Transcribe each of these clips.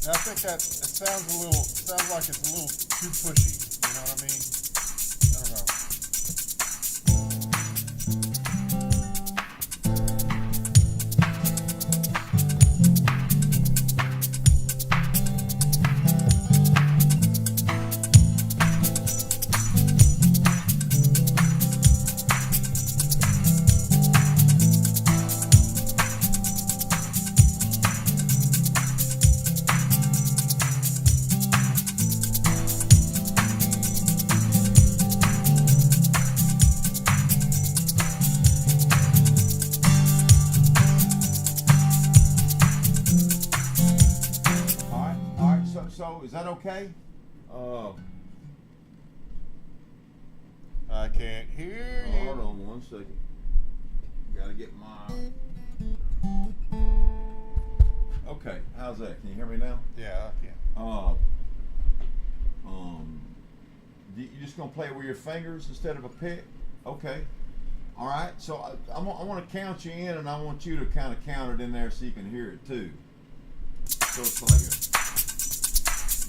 I think that it sounds like it's a little too pushy. You know what I mean? I don't know. So is that okay? I can't hear you. Hold on 1 second. Gotta get my. Okay, how's that? Can you hear me now? Yeah, I can. You just gonna play it with your fingers instead of a pick? Okay. All right. So I want to count you in, and I want you to kind of count it in there so you can hear it too. So it's like a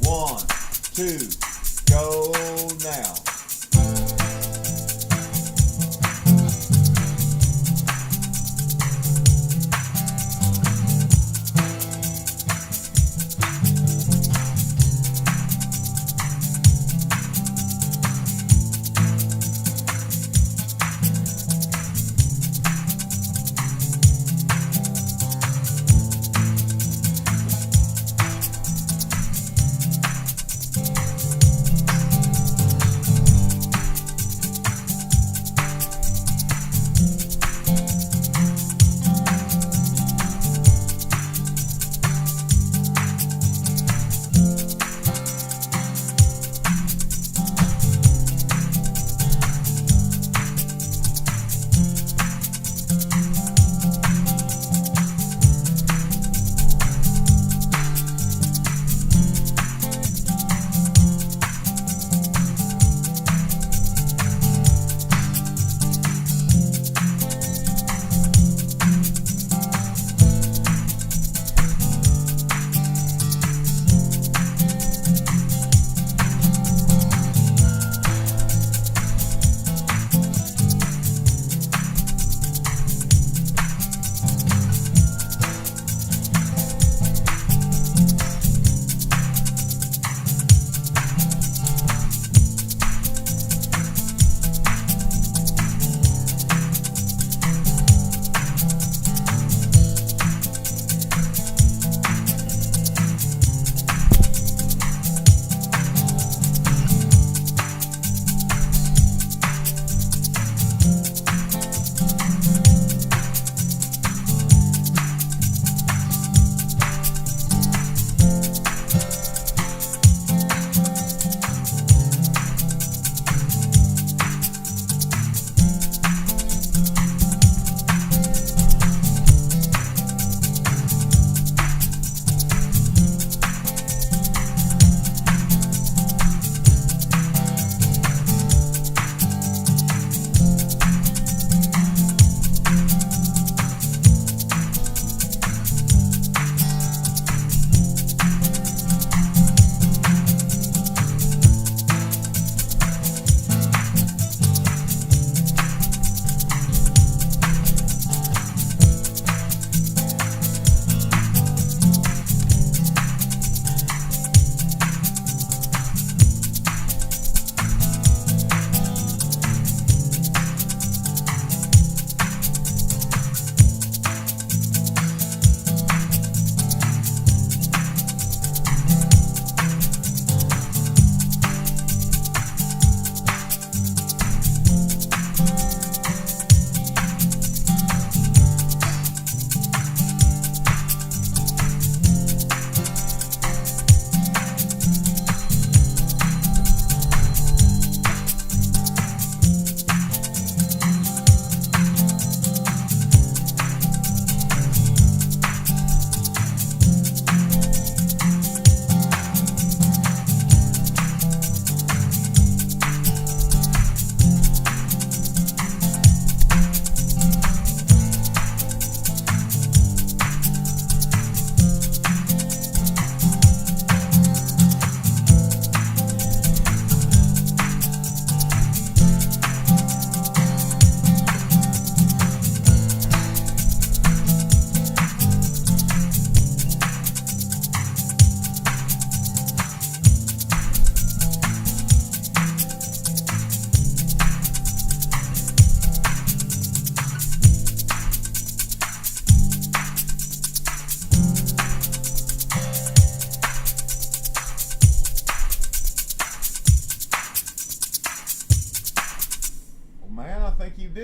1, 2, go now.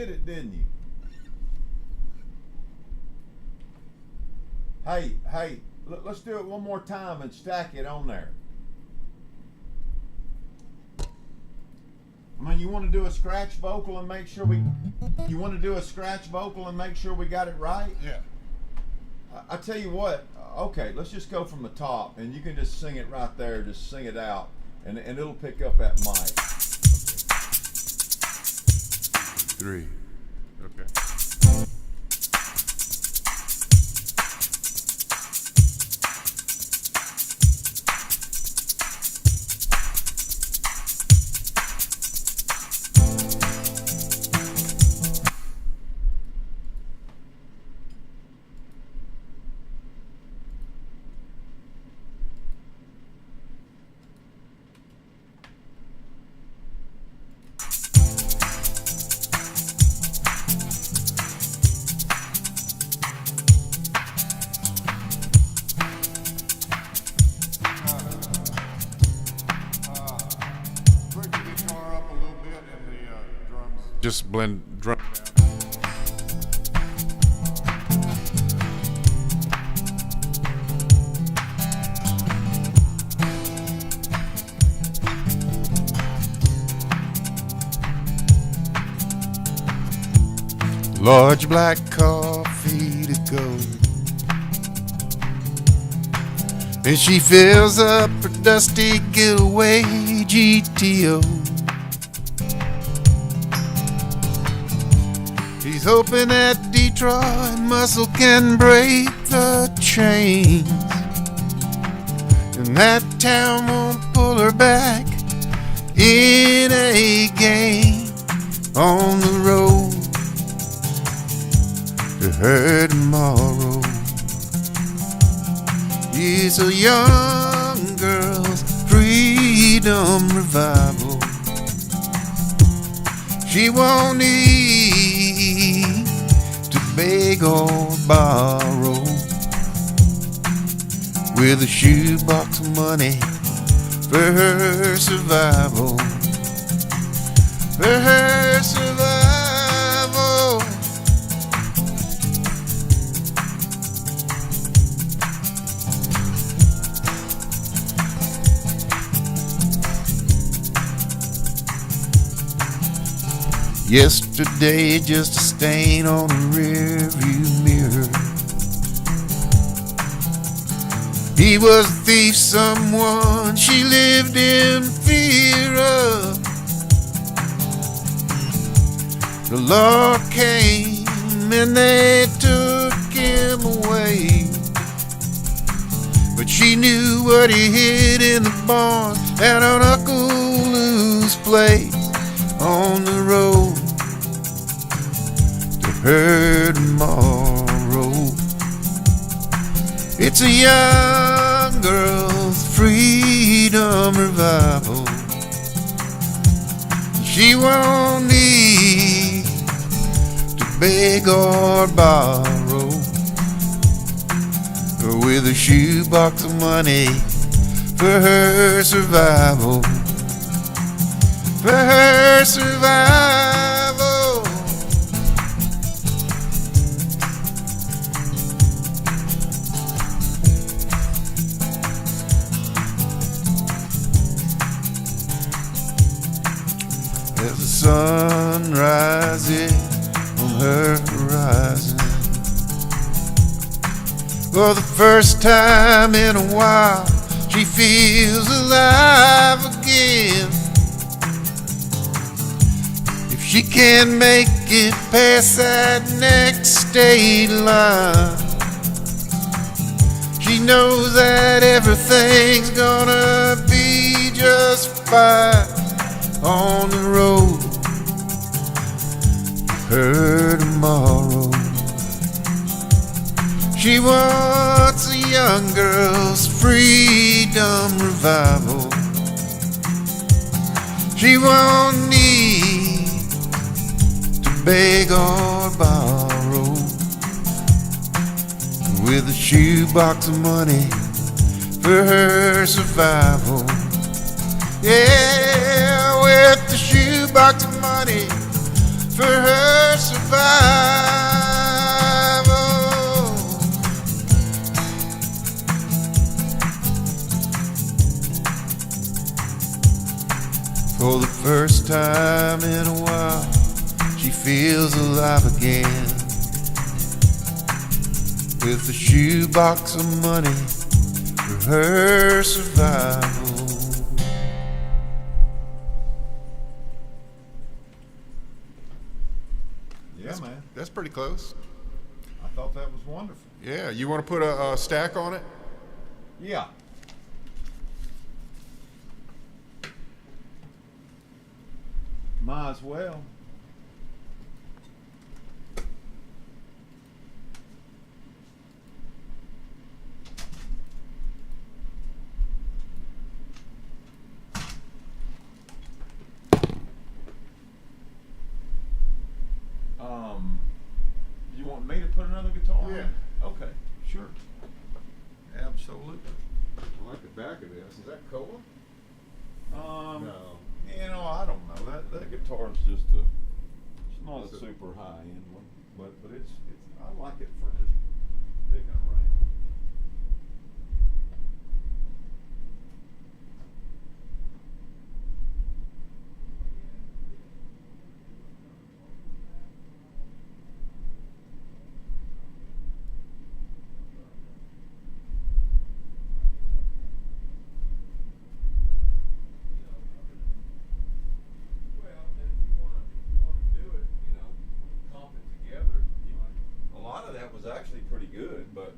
did it, didn't you? Hey, let's do it one more time and stack it on there. I mean, you want to do a scratch vocal and make sure we got it right? Yeah. I tell you what, okay, let's just go from the top, and you can just sing it right there, just sing it out, and it'll pick up that mic. 3. Okay. Just blend drum down. Large black coffee to go, and she fills up her dusty getaway GTO. He's hoping that Detroit muscle can break the chains, and that town won't pull her back in a game on the road to her tomorrow. It's a young girl's freedom revival. She won't need to beg or borrow, with a shoebox of money for her survival. For her survival. Yesterday, just a stain on the rearview mirror. He was a thief, someone she lived in fear of. The law came and they took him away, but she knew what he hid in the barn at an Uncle Lou's place on the road to her tomorrow. It's a young girl's freedom revival. She won't need to beg or borrow, with a shoebox of money for her survival. For her survival. As the sun rises on her horizon, for the first time in a while, she feels alive again. She can't make it past that next state line. She knows that everything's gonna be just fine on the road to her tomorrow. She wants a young girl's freedom revival. She won't need beg or borrow, with a shoebox of money for her survival. Yeah, with the shoebox of money for her survival. For the first time in a while, she feels alive again. With a shoebox of money for her survival. Yeah, man. That's pretty close. I thought that was wonderful. Yeah, you want to put a stack on it? Yeah. Might as well. You want me to put another guitar on? Yeah. Okay, sure. Absolutely. I like the back of this. Is that cola? No. You know, I don't know. That guitar is just it's not a super high end one, but it's I like it for just picking around. Actually pretty good, but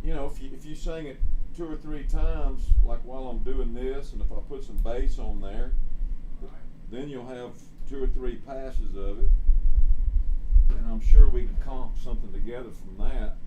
you know, if you sing it 2 or 3 times, like while I'm doing this, and if I put some bass on there, then you'll have 2 or 3 passes of it, and I'm sure we can comp something together from that.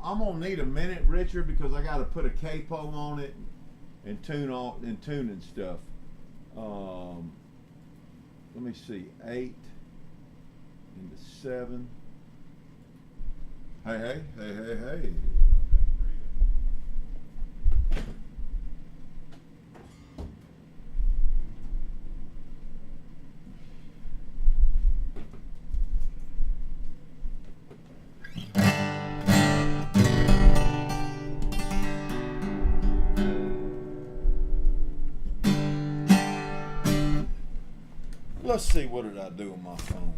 I'm gonna need a minute, Richard, because I got to put a capo on it and tune and stuff. Let me see, 8 into 7. Hey. Let's see, what did I do on my phone?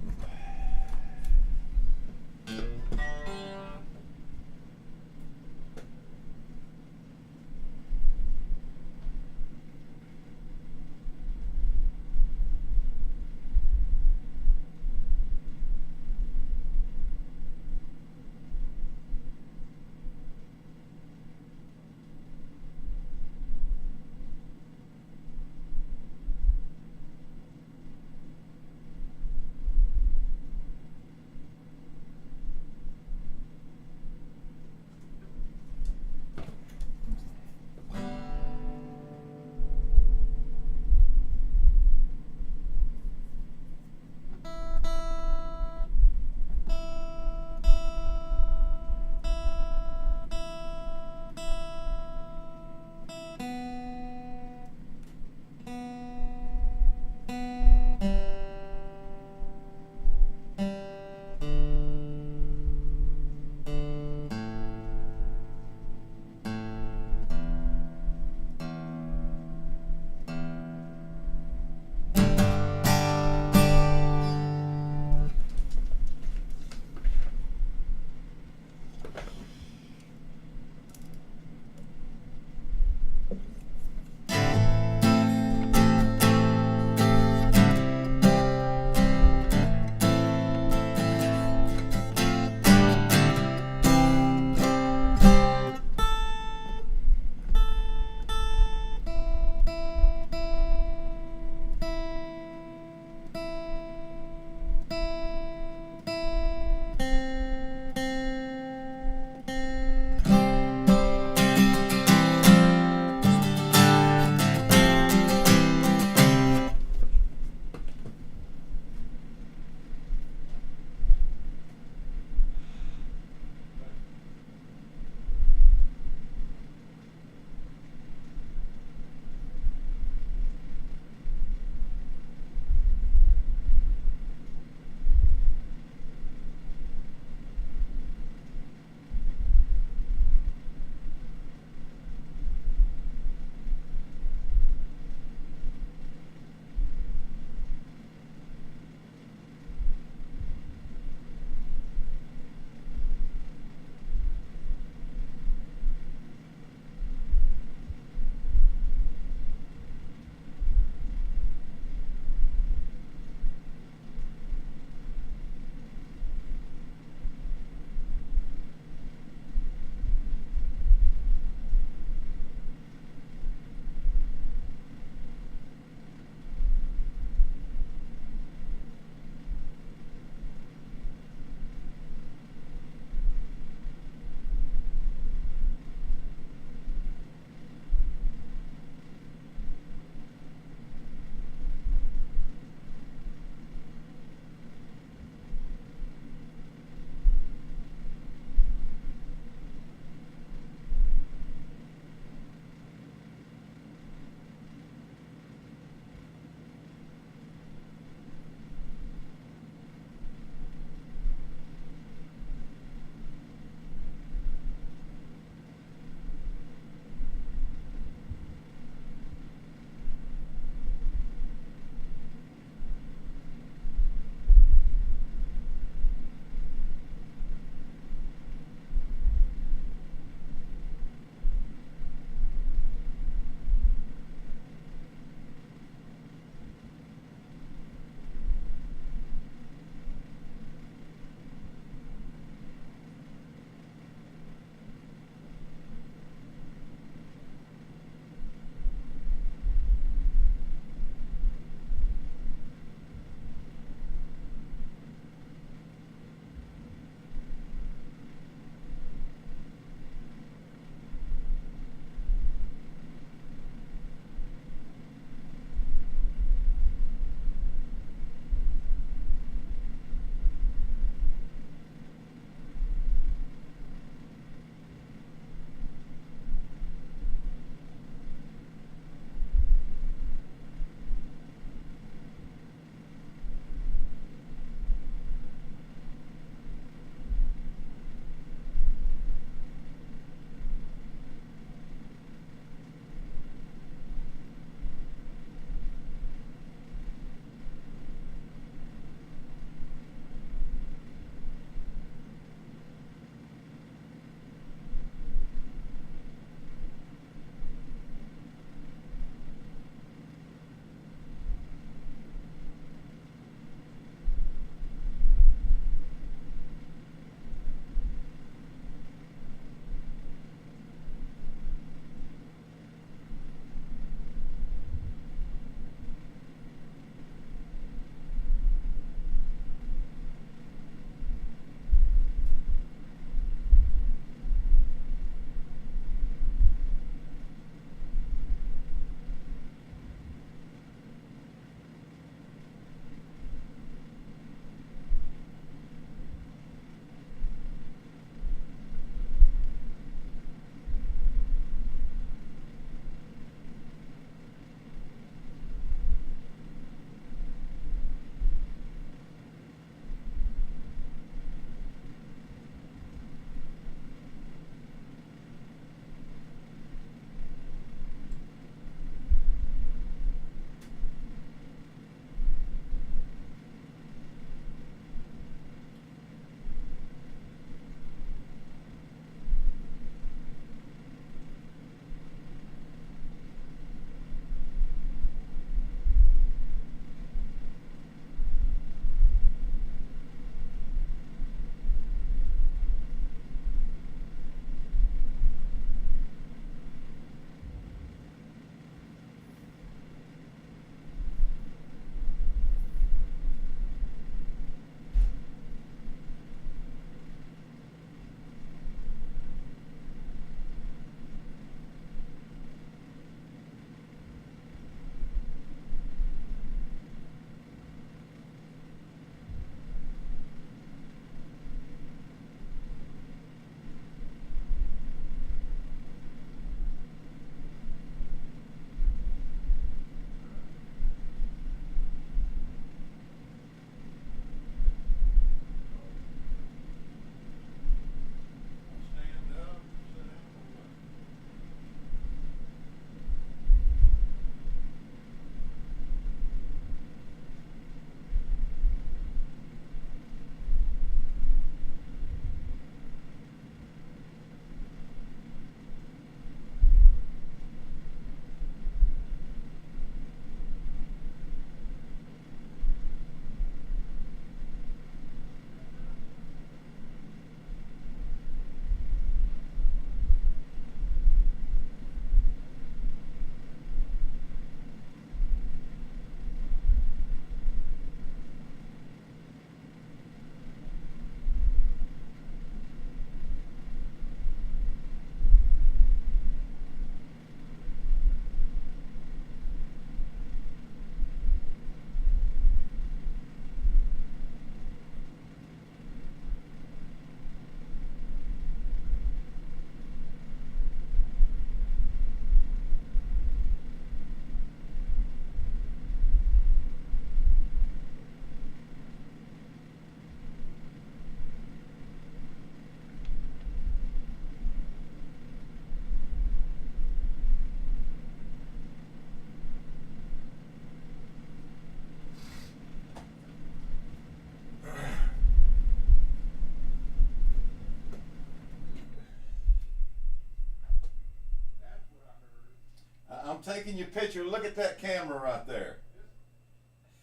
taking your picture. Look at that camera right there.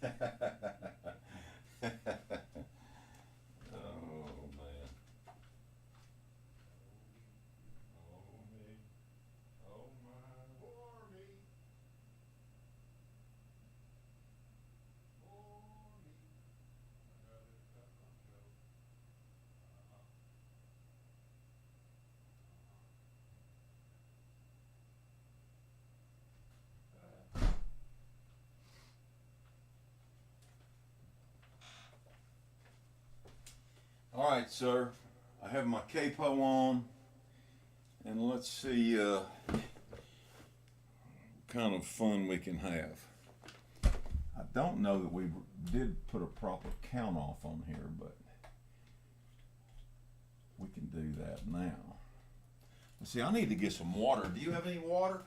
Oh, man. Oh, me. Oh, my. For me. For me. All right, sir. I have my capo on, and let's see what kind of fun we can have. I don't know that we did put a proper count off on here, but we can do that now. Let's see, I need to get some water. Do you have any water?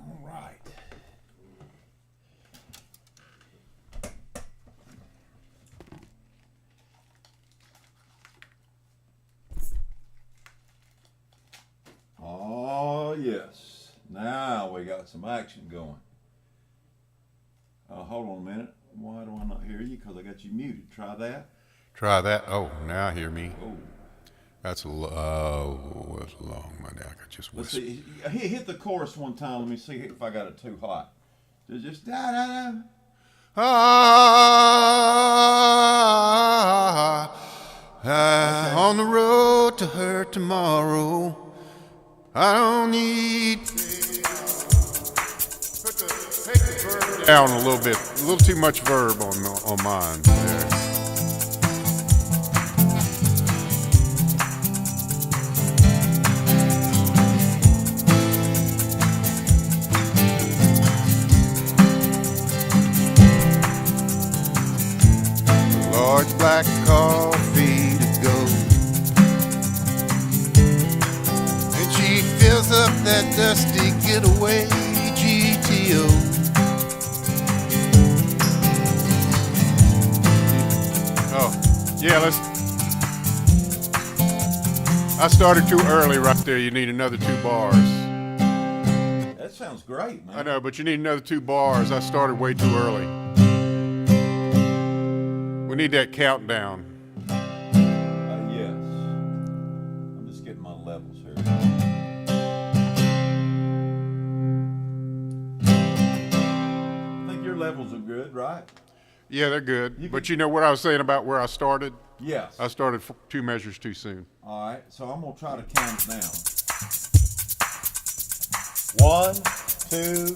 All right. Oh, yes. Now we got some action going. Hold on a minute. Why do I not hear you? Because I got you muted. Try that. Try that. Oh, now hear me. Oh. That's a that's long, my neck. I just Let's whisper. see. Hit the chorus one time. Let me see if I got it too hot. Just da da da. On the road to her tomorrow. I don't need. Take the verb down a little bit. A little too much verb on mine. There. Large black coffee to go. And she fills up that dusty getaway GTO. Oh, yeah, I started too early right there. You need another 2 bars. That sounds great, man. I know, but you need another 2 bars. I started way too early. We need that countdown. Yes. I'm just getting my levels here. I think your levels are good, right? Yeah, they're good. But you know what I was saying about where I started? Yes. I started 2 measures too soon. All right, so I'm going to try to count it down. 1, 2.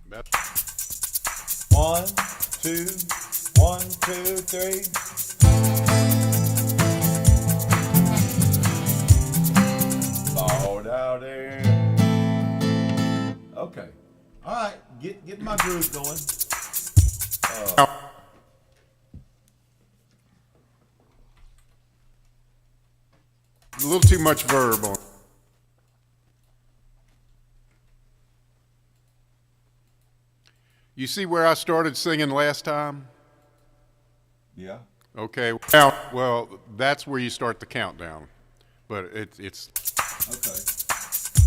That's 1, 2, 1, 2, 3. Fall down there. Okay. All right, get my groove going. a little too much verb on. You see where I started singing last time? Yeah. Okay. Well, that's where you start the countdown. But it's Okay.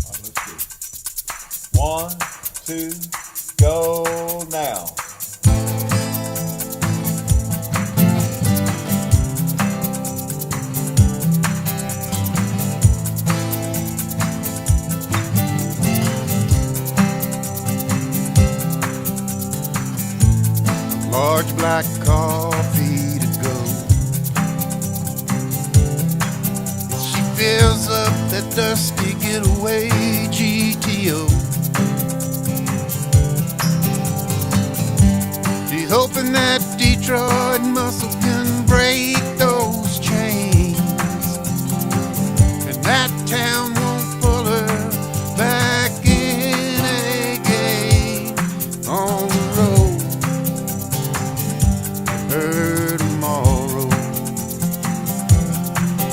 All right, let's do it. 1, 2, go now. dusty getaway GTO. She's hoping that Detroit muscle can break those chains, and that town won't pull her back in again. On the road, her tomorrow.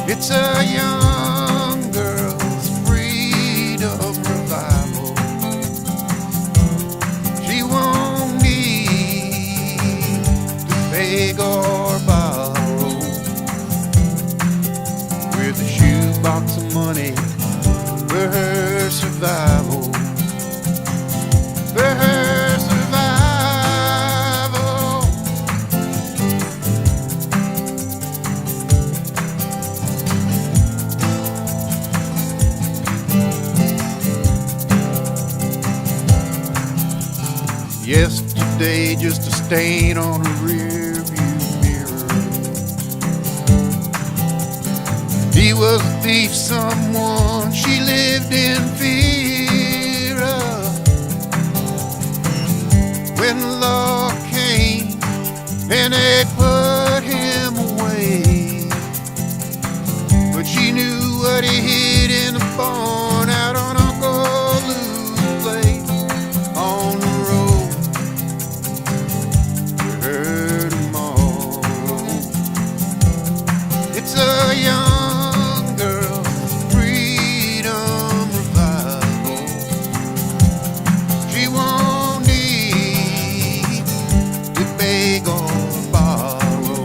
It's a young girl's freedom revival. She won't need to beg or borrow. With a shoebox of money for her survival. For her survival. Yesterday, just a stain on her rear view mirror. He was a thief, someone she lived in fear of. When the law came and they put him away, but she knew what he hid in the barn out on Uncle Lou's place. On the road, her tomorrow. It's a young girl's freedom revival. She won't need to beg or borrow.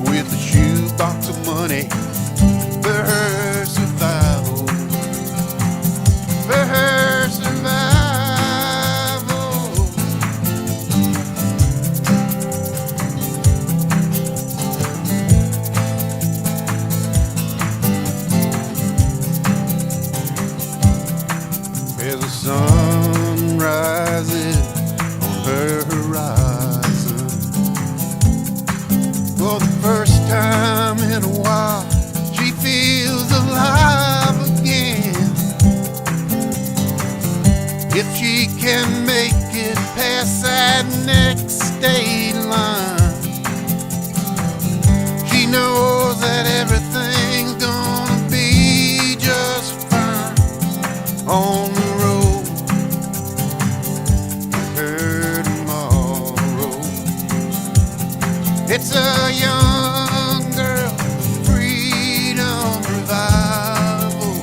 With a shoebox of money for her survival. For her survival. As the sun rises on her horizon, for the first time in a while, she feels alive again. If she can make it past that next state line, she knows that everything's gonna be just fine. On the road, her tomorrow. It's a young girl freedom revival.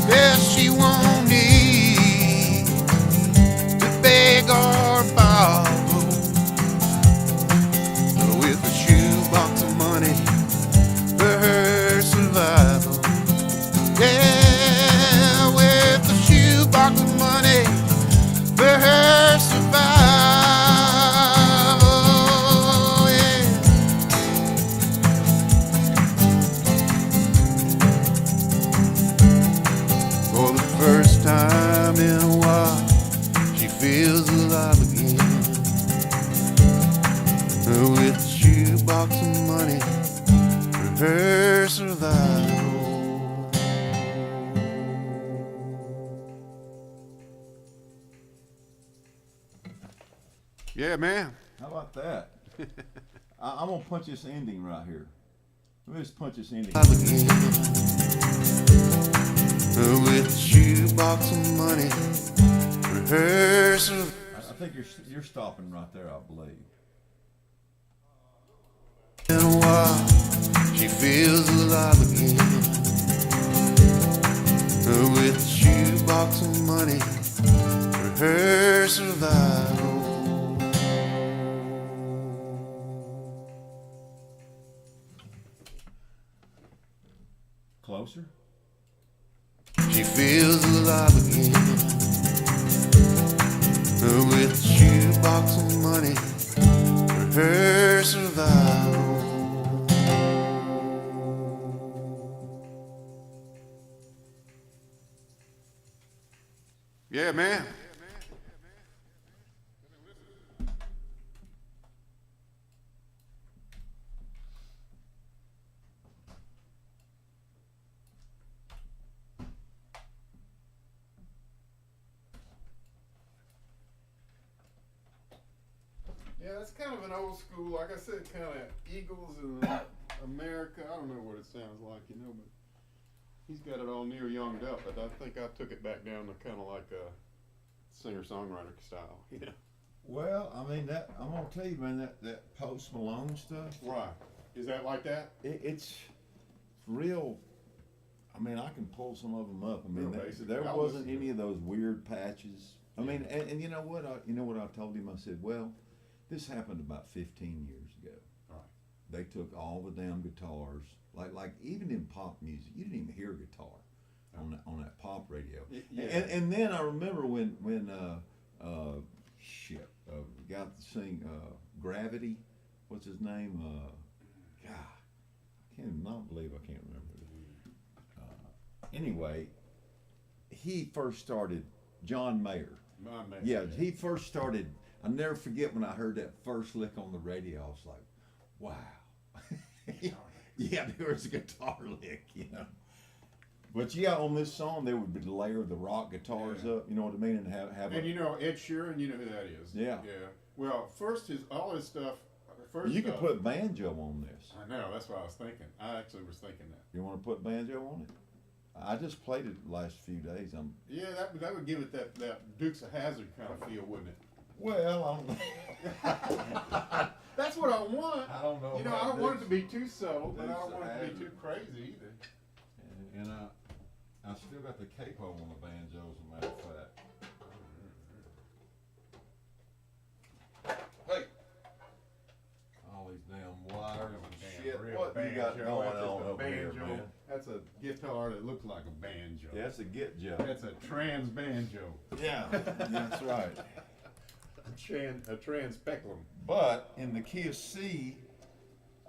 Yes, she won't need to beg or borrow. With a shoebox of money for her survival. Yeah, with a shoebox of money for her survival. Yeah. For the first time in a while, she feels alive again. With a shoebox of money for her survival. Yeah, man. How about that? I'm gonna punch this ending right here. Let me just punch this ending. Again. With a shoebox of money for her survival. I think you're stopping right there, I believe. In a while, she feels alive again. With a shoebox of money for her survival. Closer. She feels alive again. With a shoebox of money for her survival. Yeah, man. old school, like I said, kind of Eagles and America. I don't know what it sounds like, you know, but he's got it all Neil Younged up. But I think I took it back down to kind of like a singer-songwriter style, you know. Well, I mean that I'm gonna tell you, man, that Post Malone stuff. Right. Is that like that? It's real. I mean, I can pull some of them up. I mean, Real basic. there I'll wasn't listen to any of those weird patches. I mean, and you know what? I told him. I said, well, this happened about 15 years ago. Right. They took all the damn guitars, like even in pop music, you didn't even hear guitar on that pop radio. Yeah. And then I remember when the guy that sing Gravity, what's his name? God, I cannot believe I can't remember. Anyway, he first started, John Mayer. Yeah, he first started, I'll never forget when I heard that first lick on the radio, I was like, wow. Yeah, there was a guitar lick, you know. But yeah, on this song, they would layer the rock guitars up, you know what I mean? And have And you know Ed Sheeran, you know who that is. Yeah. Yeah. Well, first all his stuff. You could put banjo on this. I know, that's what I was thinking. I actually was thinking that. You want to put banjo on it? I just played it the last few days. Yeah, that would give it that Dukes of Hazzard kind of feel, wouldn't it? Well, I don't That's what I want. I don't know. You know, I don't want it to be too subtle, but I don't want it to be too crazy either. And I still got the capo on the banjo, as a matter of fact. Hey! All these damn wires and shit. What you got going on over here, man? That's a guitar that looks like a banjo. Yeah, that's a git-jo. That's a trans banjo. Yeah, that's right. A trans peplum. But in the key of C,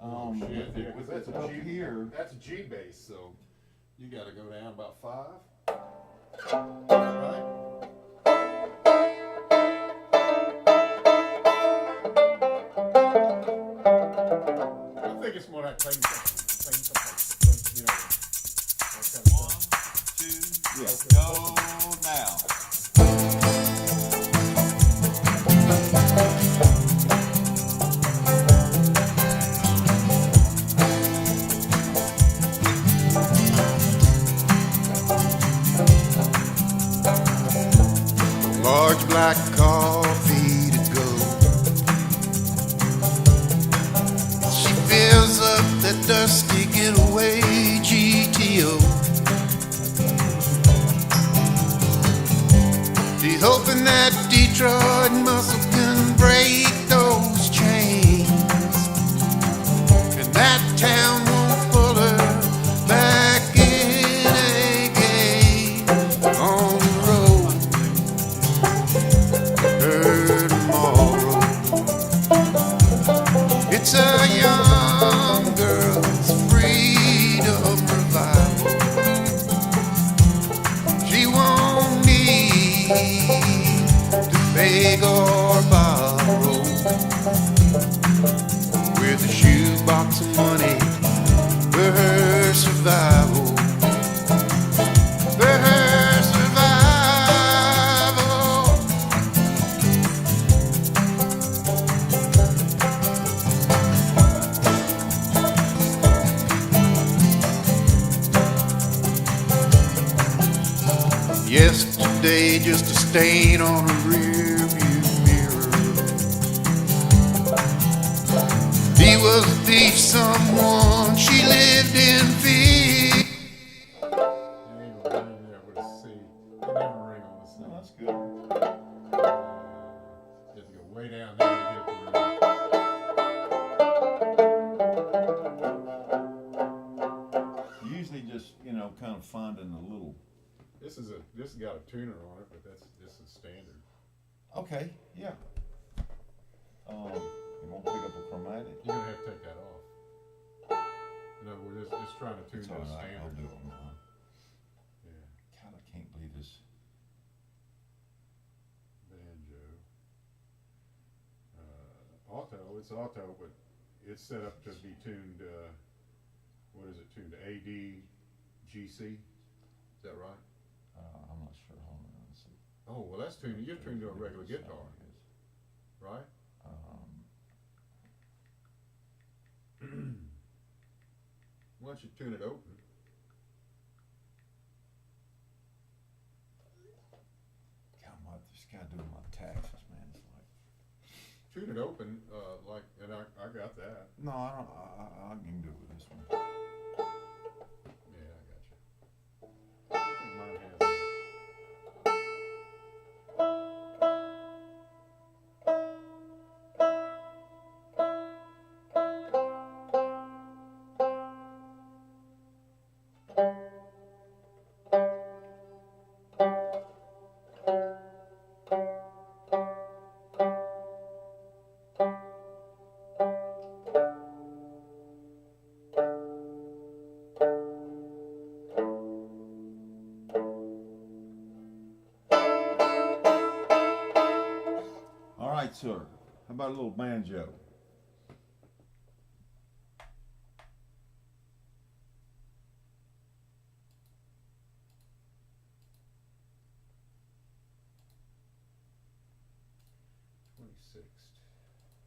Shit, yeah, 'cause with that's it a up G, here. That's a G bass, so you got to go down about 5. Right? I think it's more like playing something, you know. That kind of stuff. 1, 2, go now. Large black coffee to go. She fills up that dusty getaway GTO. She's hoping that Detroit muscle can break those chains, and that town won't pull her back in again on the road. Her tomorrow. It's a young girl's freedom revival. She won't need to beg or borrow. With a shoebox of money for her survival. For her survival. Yesterday, just a stain on a rear view mirror. He was a thief, someone she lived in fear. You ain't gonna ring there with a C. You never ring on the C. No, that's good. You have to go way down there to get it to ring. Usually just, kind of finding a little. This has got a tuner on it, but this is standard. Okay, yeah. You won't pick up a chromatic? You're gonna have to take that off. No, we're just trying to tune It's to all a right, I'll standard. do it on mine. Yeah, God, I can't believe this. banjo. Auto, it's auto, but it's set up to be tuned, what is it tuned to? AD, GC? Is that right? I'm not sure. Hold on, let's see. Oh, well that's tuned, you're tuned to a regular guitar, right? Why don't you tune it open? God, this guy doing my taxes, man. It's like, Tune it open, and I got that. no, I don't. I can do it with this one. Yeah, I got you. I think mine has that. All right, sir. How about a little banjo?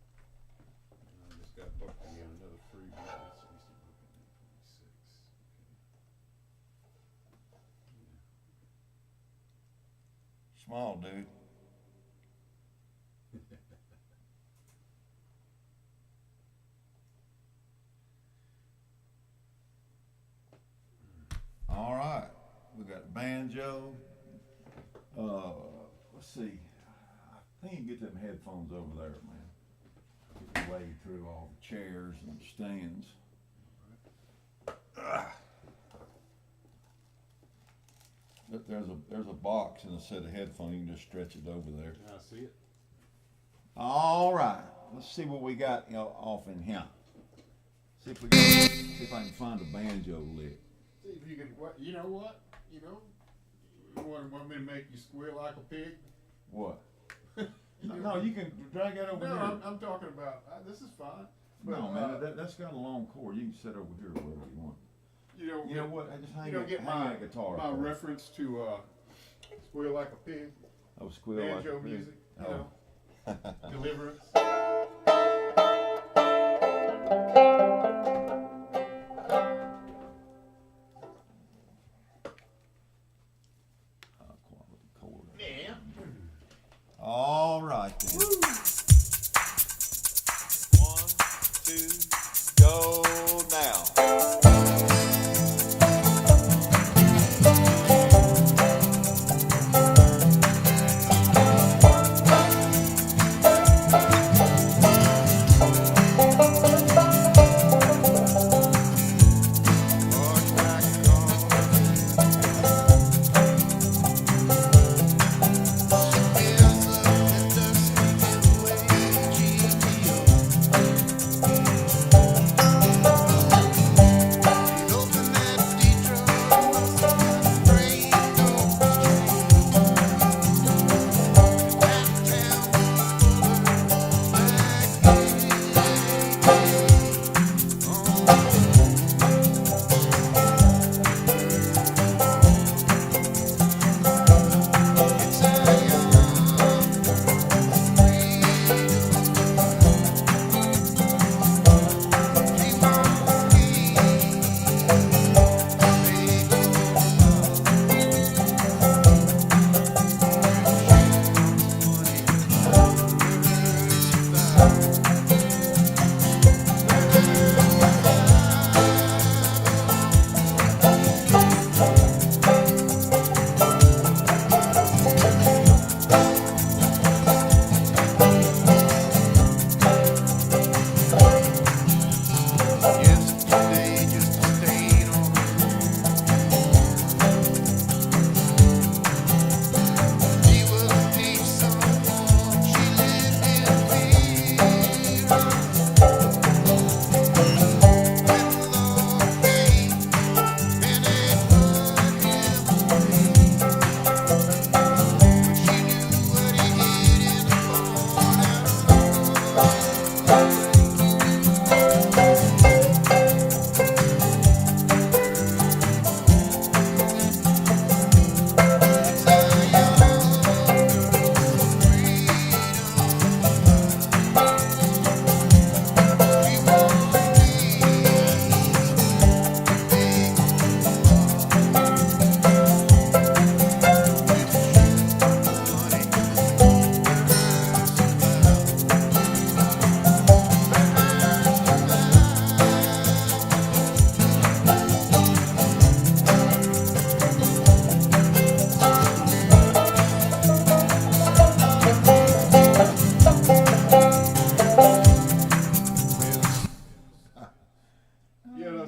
I just got booked again, another free one. Let's see, booking 26. Small, dude. All right, we got banjo. Let's see. I think you get them headphones over there, man. Get your way through all the chairs and stands. Look, there's a box and a set of headphones. You can just stretch it over there. I see it. All right, let's see what we got, off in here. See if I can find a banjo lick. See if you can. You know what? You want me to make you squeal like a pig? What? No, you can drag that over No, here. I'm talking about. This is fine. No, man, that's got a long cord. You can sit over here wherever you want. You You know what? I just hang You don't get hang my that guitar. my for it. reference to squeal like a pig, Oh, squeal like banjo a pig. music. You Oh. know, Deliverance. Quality chord. Yeah. All right then. One, two, go now.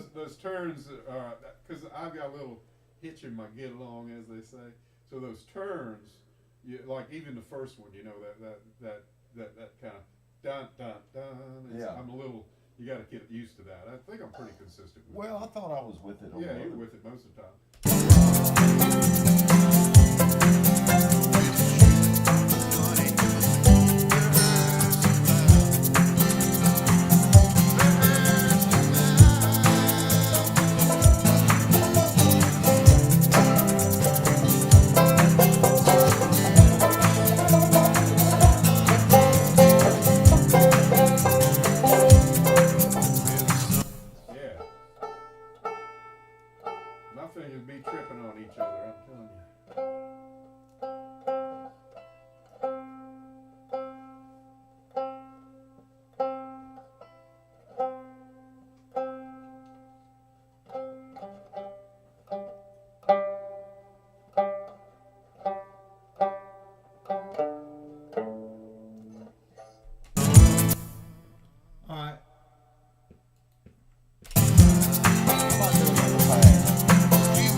those turns are, because I've got a little hitch in my get along, as they say. So those turns, like even the first one, you know, that kind of dun dun dun. Yeah. I'm a little. You got to get used to that. I think I'm pretty consistent with Well, it. I thought I was with it. Yeah, you're with it most of the time. Yeah. My fingers be tripping on each other, I'm telling you. All right. How about doing another pass? Let's see.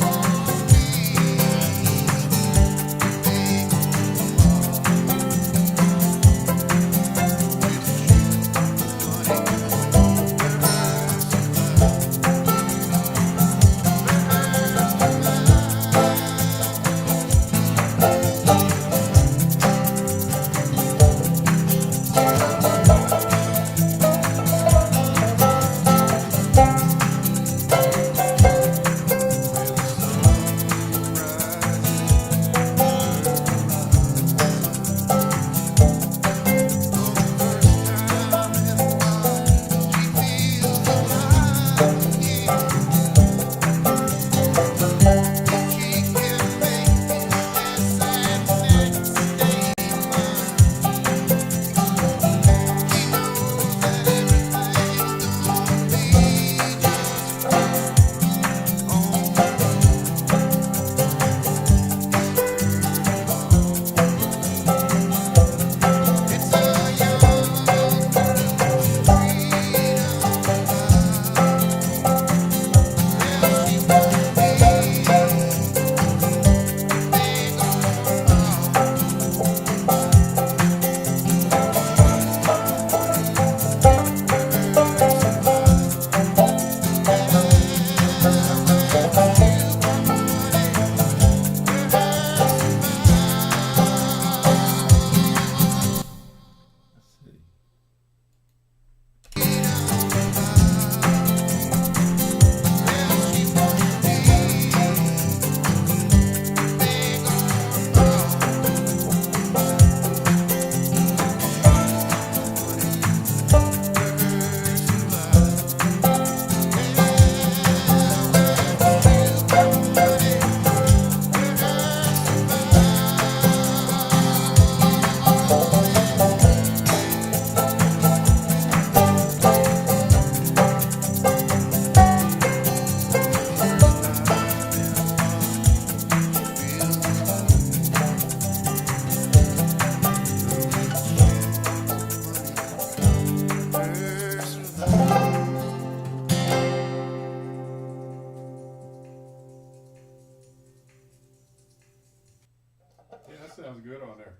Yeah, that sounds good on there.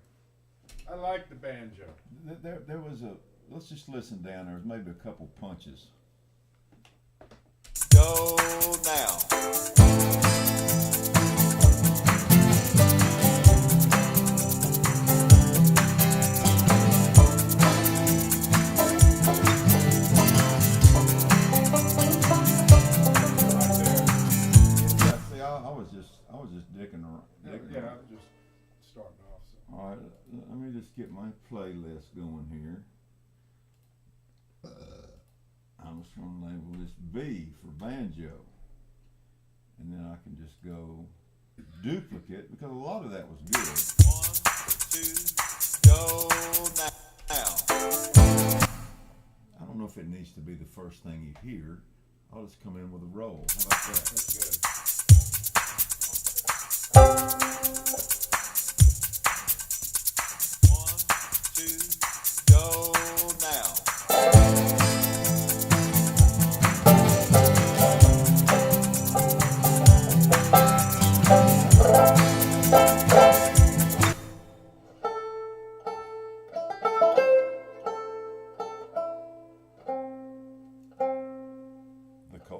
I like the banjo. There was a. Let's just listen down. There's maybe a couple punches. Go now. Right there. Yeah, see, I was just dicking around. Yeah, I was just starting off. So. All right, let me just get my playlist going here. I was going to label this B for banjo, and then I can just go duplicate because a lot of that was good. 1, 2, go now. I don't know if it needs to be the first thing you hear. I'll just come in with a roll. How about that? That's good. Go now.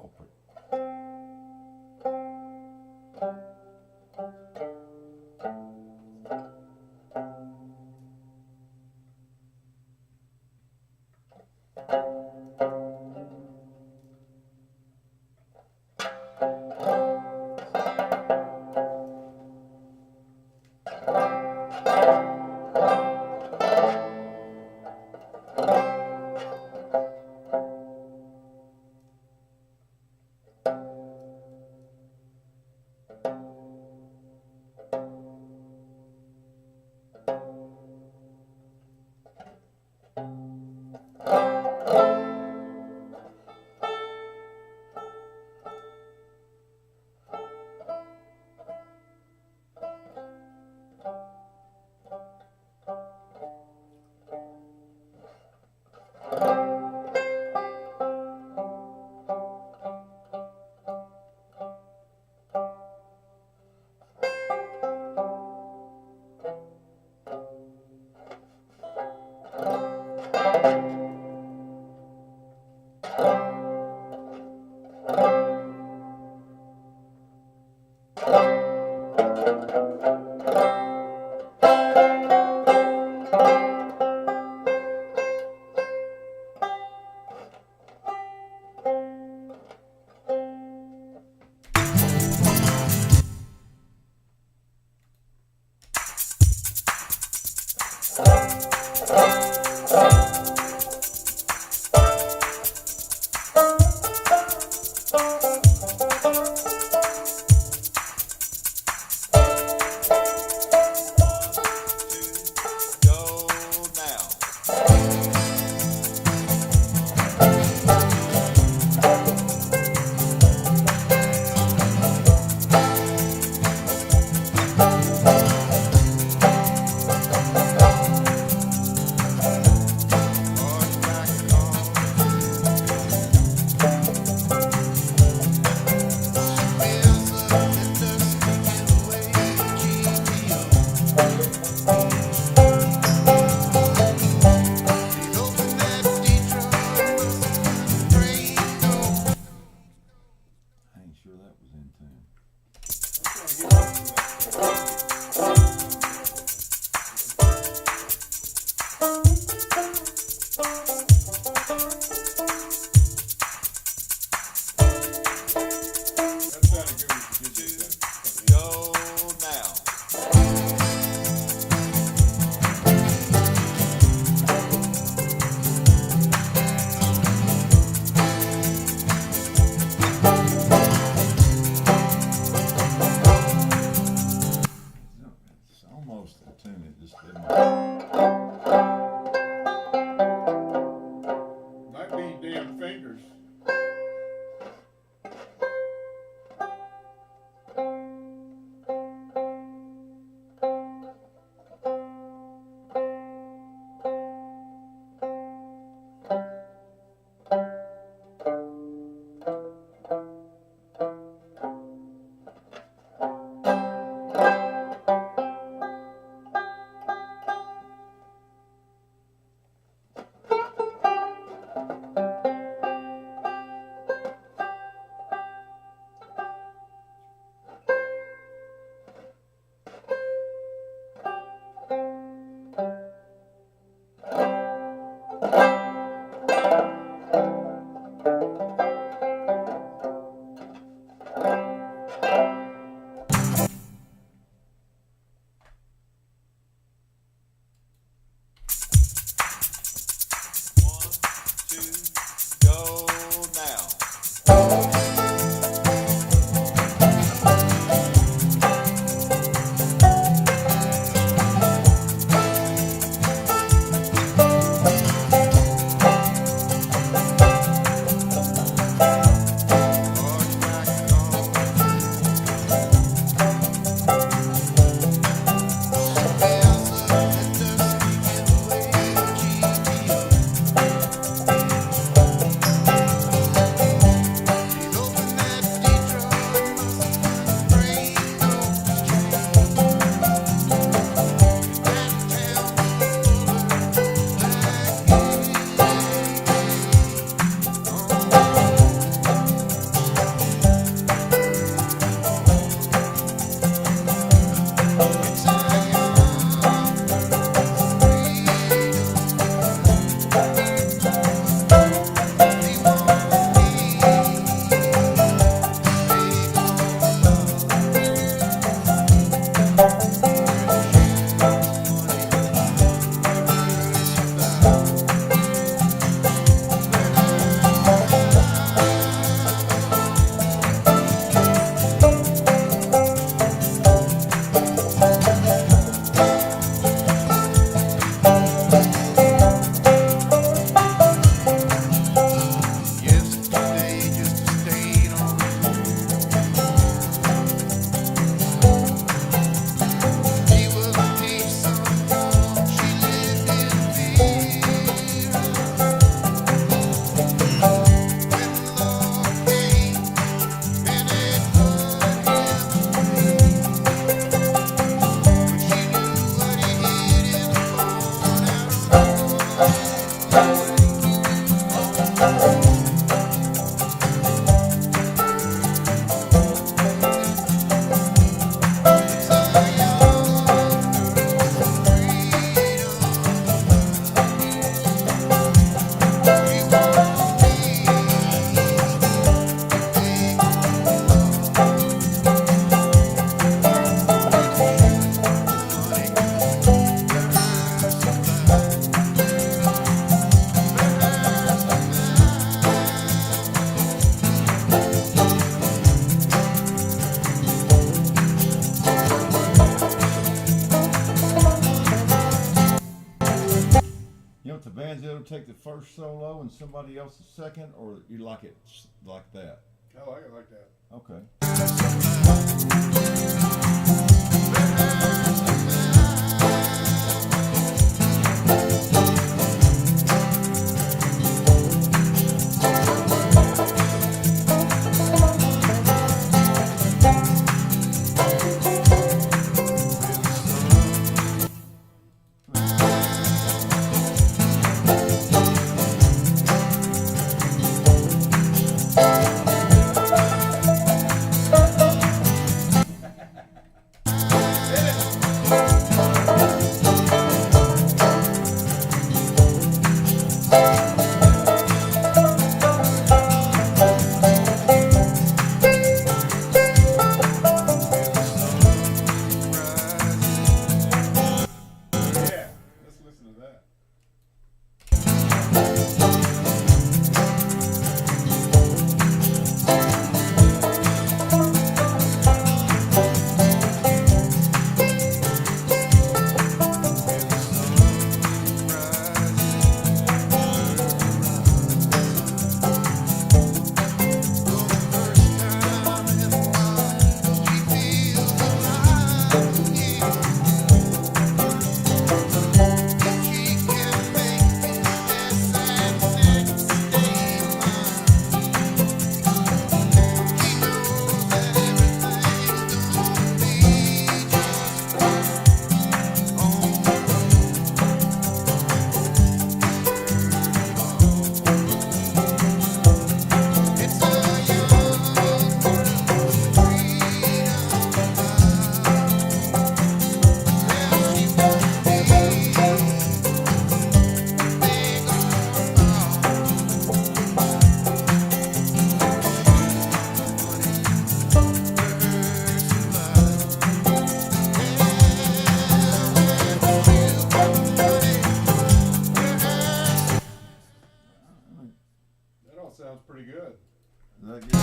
culprit. take the first solo and somebody else the second, or you like it like that? I like it like that. Okay. Yeah, let's listen to that. That all sounds pretty good. Is that good?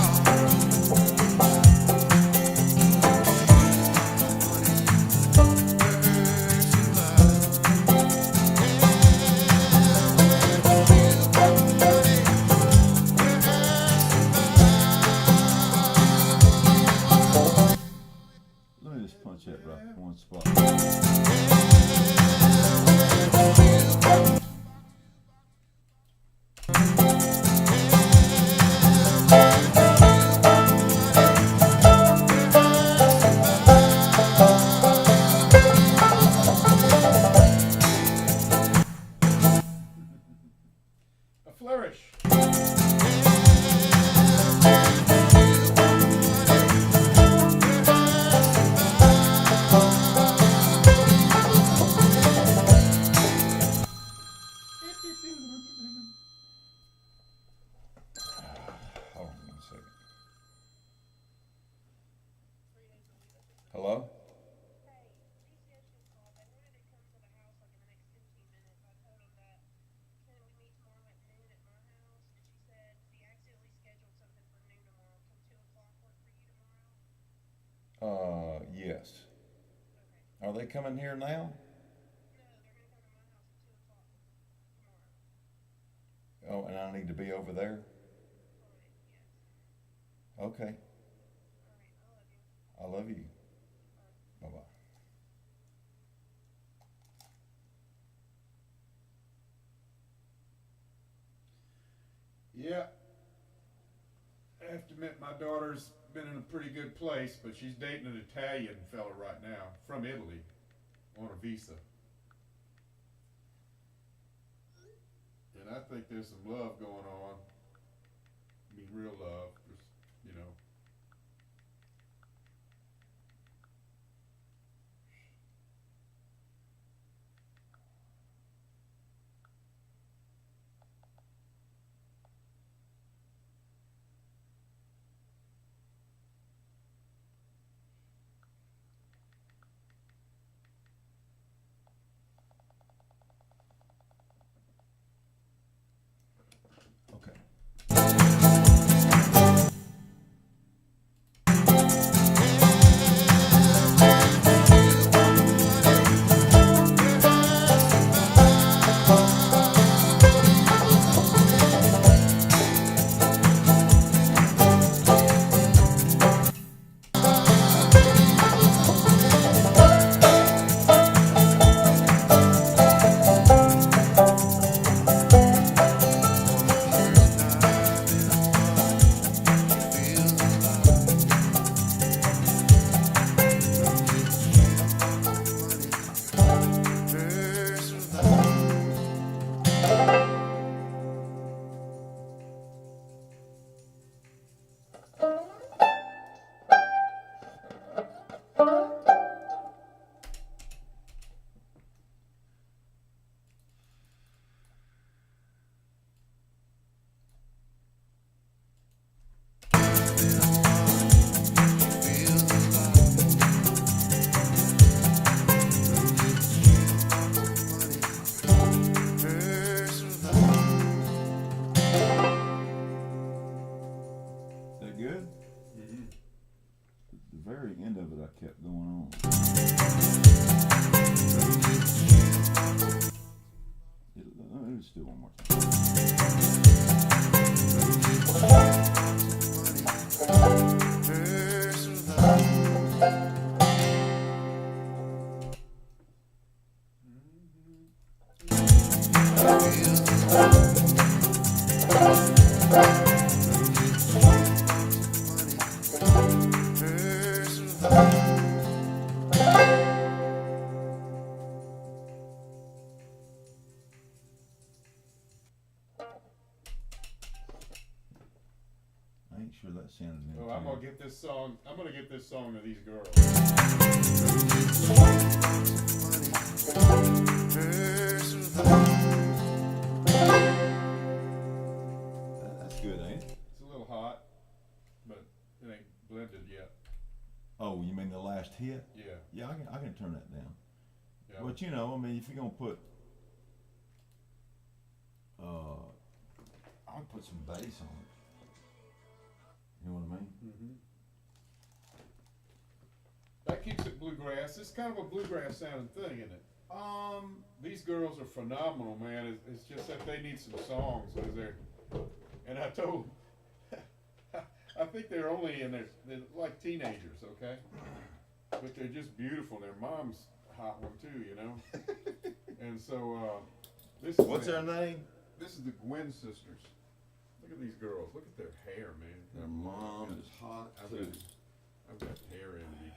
Let me just punch that right in one spot. A flourish. Hold on 1 second. Hello? Yes. Are they coming here now? Oh, and I need to be over there? Okay. I love you. Bye-bye. Yeah. I have to admit, my daughter's been in a pretty good place, but she's dating an Italian fella right now from Italy on a visa. And I think there's some love going on. I mean, real love, just, you know. Okay. good? Mm-hmm. The very end of it, I kept going on. Let's do one more time. I ain't sure that sounded in Oh, I'm gonna get this song. I'm gonna get this song to these girls. That's good, ain't it? It's a little hot, but it ain't blended yet. Oh, you mean the last hit? Yeah. Yeah, I can turn that down. Yeah. But you know, I mean, if you're gonna put, I'll put some bass on it. You know what I mean? Mm-hmm. That keeps it bluegrass. It's kind of a bluegrass sounding thing, isn't it? These girls are phenomenal, man. It's just that they need some songs, cause they're. And I told. I think they're only in they're like teenagers, okay? But they're just beautiful. Their mom's a hot one too, you know. And so this is What's their name? This is the Gwynn sisters. Look at these girls. Look at their hair, man. Their mom is hot I've too. got hair in me.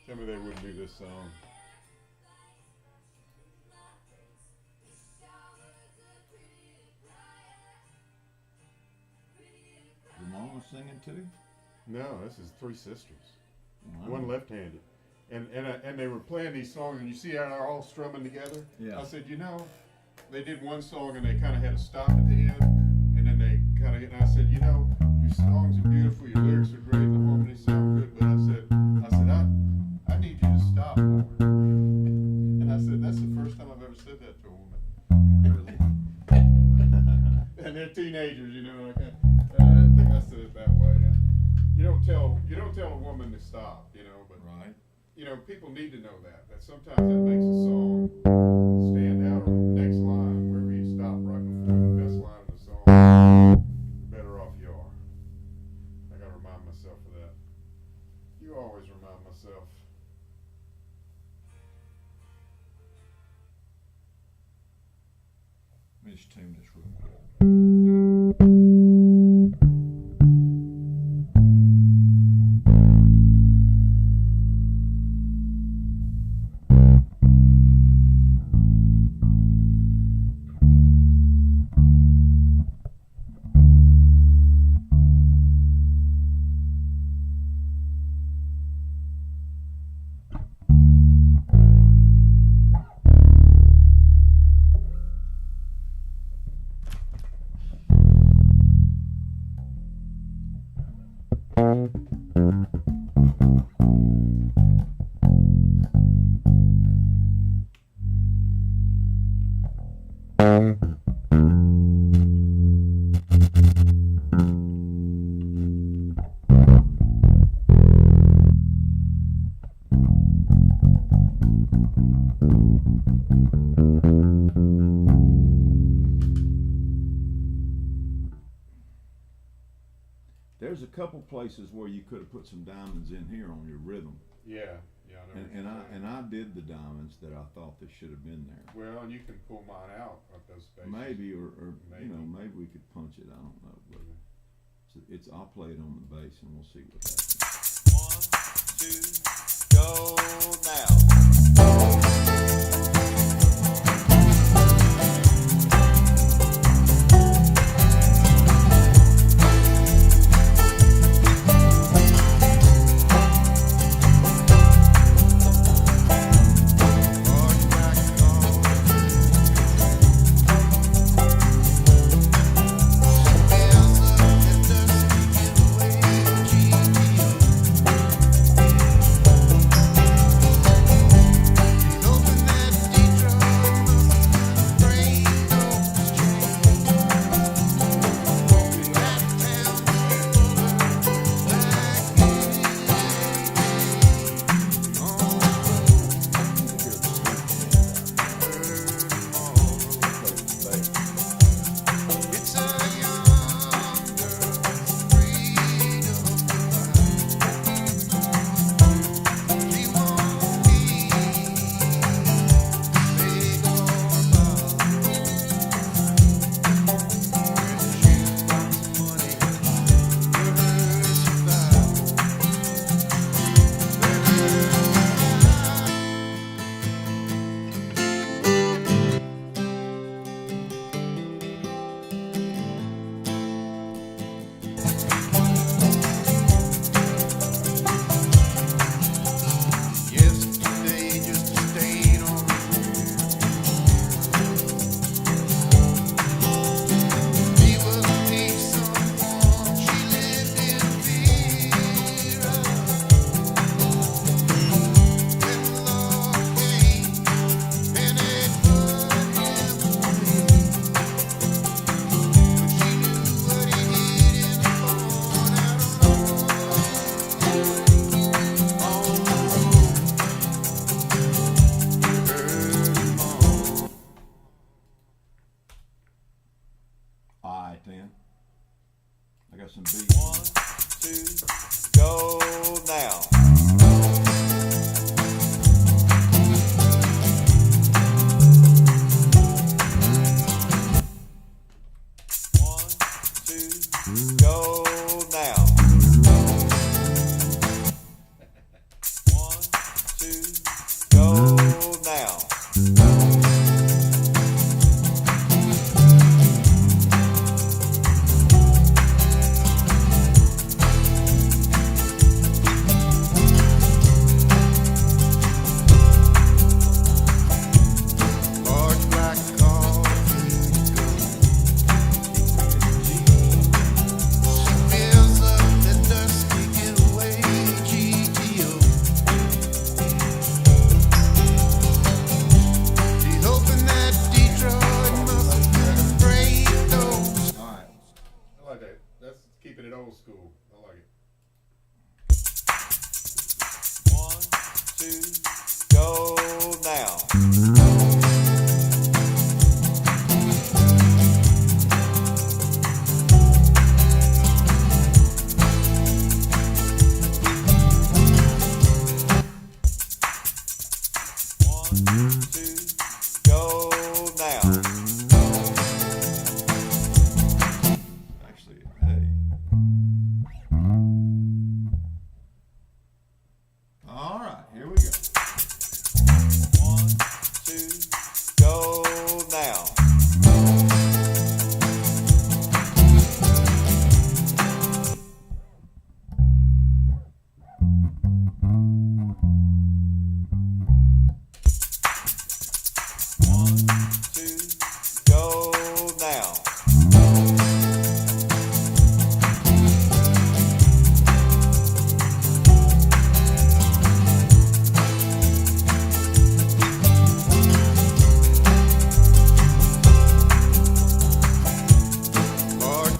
Tell me they wouldn't do this song. Your mom was singing too? No, this is three sisters. Wow. One left-handed. And they were playing these songs, and you see how they're all strumming together? Yeah. I said, you know, they did one song, and they kind of had to stop at the end, and then they kind of, and I said, you know, your songs are beautiful, your lyrics are great, the harmonies sound good, but I said, I need you to stop more. And I said, that's the first time I've ever said that to a woman. And they're teenagers, you know, I think I said it that way. You don't tell a woman to stop, you know, but Right. you know, people need to know that sometimes that makes a song stand out on the next line, wherever you stop right before the best line of the song, the better off you are. I gotta remind myself of that. You always remind myself. Let me just tune this real quick. There's a couple places where you could have put some diamonds in here on your rhythm, Yeah, I know. what and you're I saying. I did the diamonds that I thought that should have been there. Well, and you can pull mine out of those spaces. Maybe or Maybe. you know, maybe we could punch it. I don't know, but it's I'll play it on the bass and we'll see what happens. 1, 2, go now. beat. 1, 2, go now. Go now. 1, 2, go now. Large black coffee fills up the dusty getaway GTO. She's hoping that Detroit must break those. All right. I like that. That's keeping it old school. I like it. 1, 2, go now. Go now. Actually, hey. All right, here we go. 1, 2, go now. Go now. Large.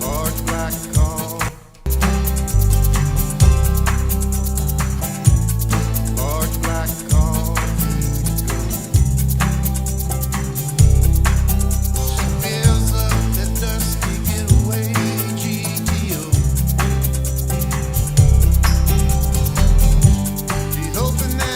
Large black coffee. Large black coffee fills up the dusty getaway GTO. She's hoping that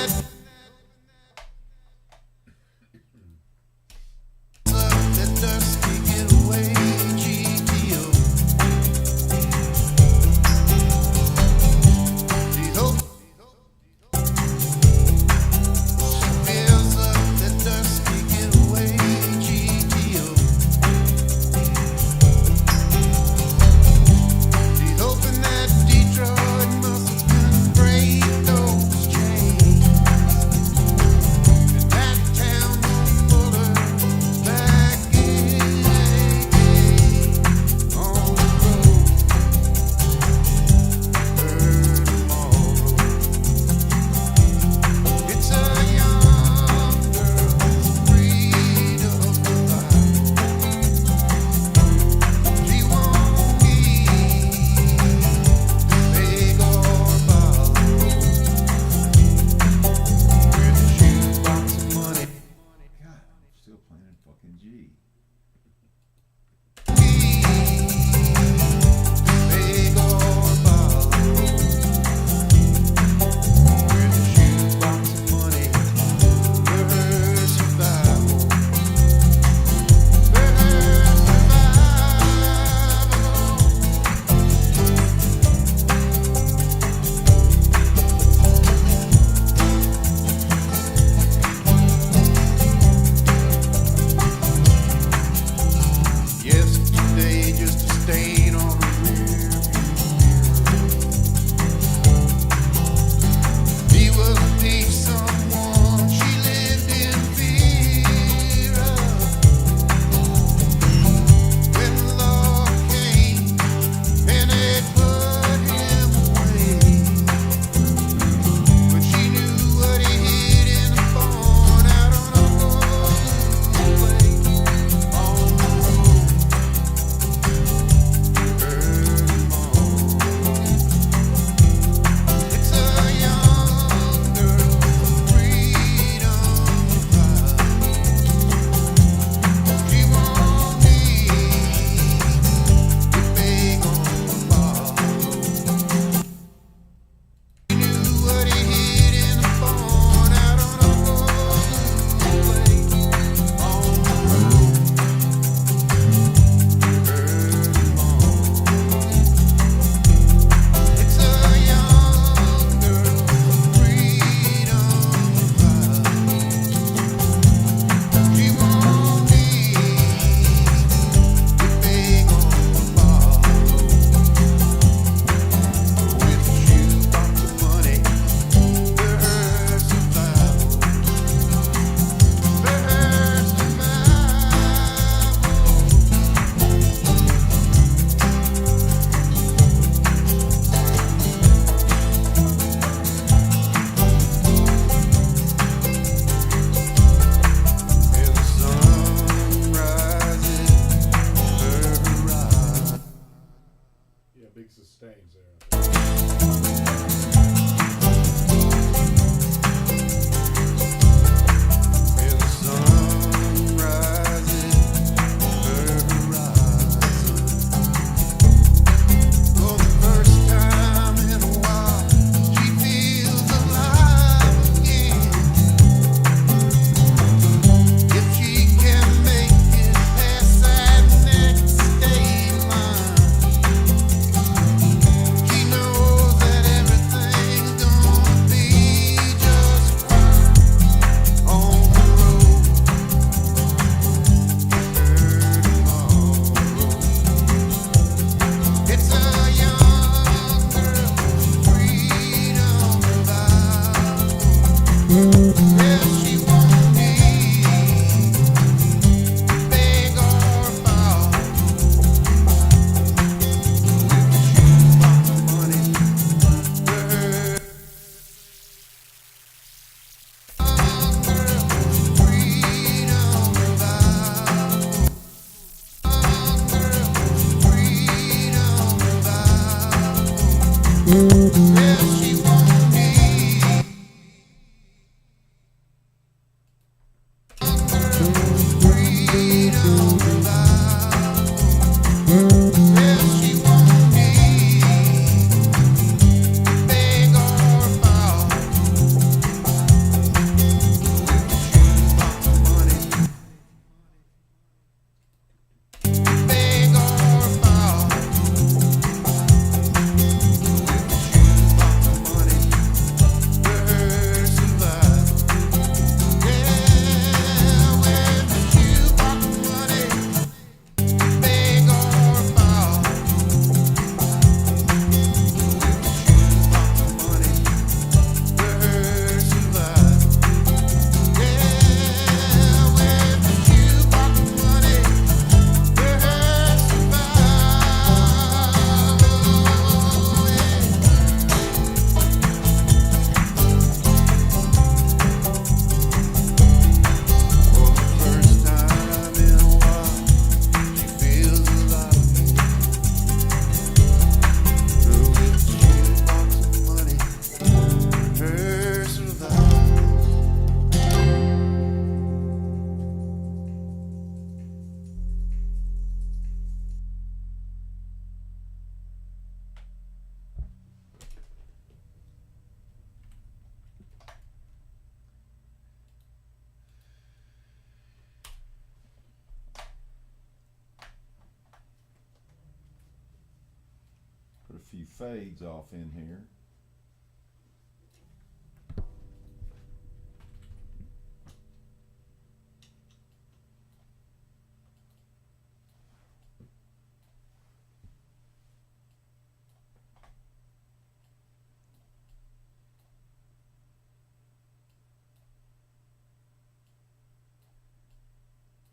few fades off in here.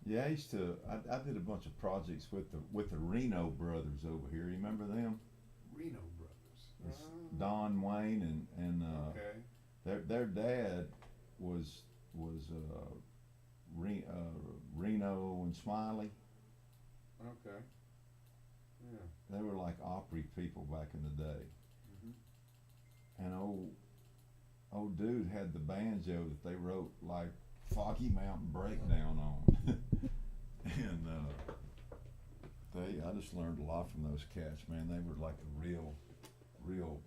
Yeah, I used to. I did a bunch of projects with the Reno brothers over here. You remember them? Reno Brothers. It's Don Wayne and Okay. their dad was Reno and Smiley. Okay. Yeah. They were like Opry people back in the day. Mhm. And old dude had the banjo that they wrote like Foggy Mountain Breakdown on. And I just learned a lot from those cats, man. They were like the real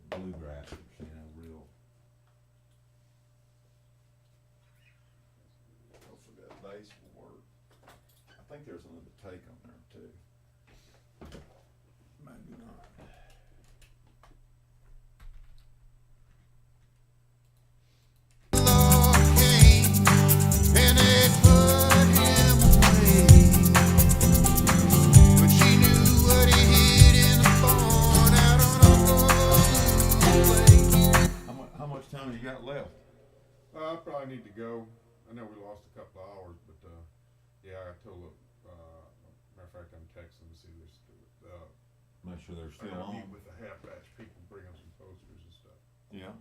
bluegrassers, you know, real. Hopefully that bass will work. I think there's another take on there too. Maybe not. How much time you got left? I probably need to go. I know we lost a couple of hours, but yeah, I told them. Matter of fact, I'm texting to see this. Make sure they're I still gotta on. meet with the half batch people, bring them some posters and stuff. Yeah.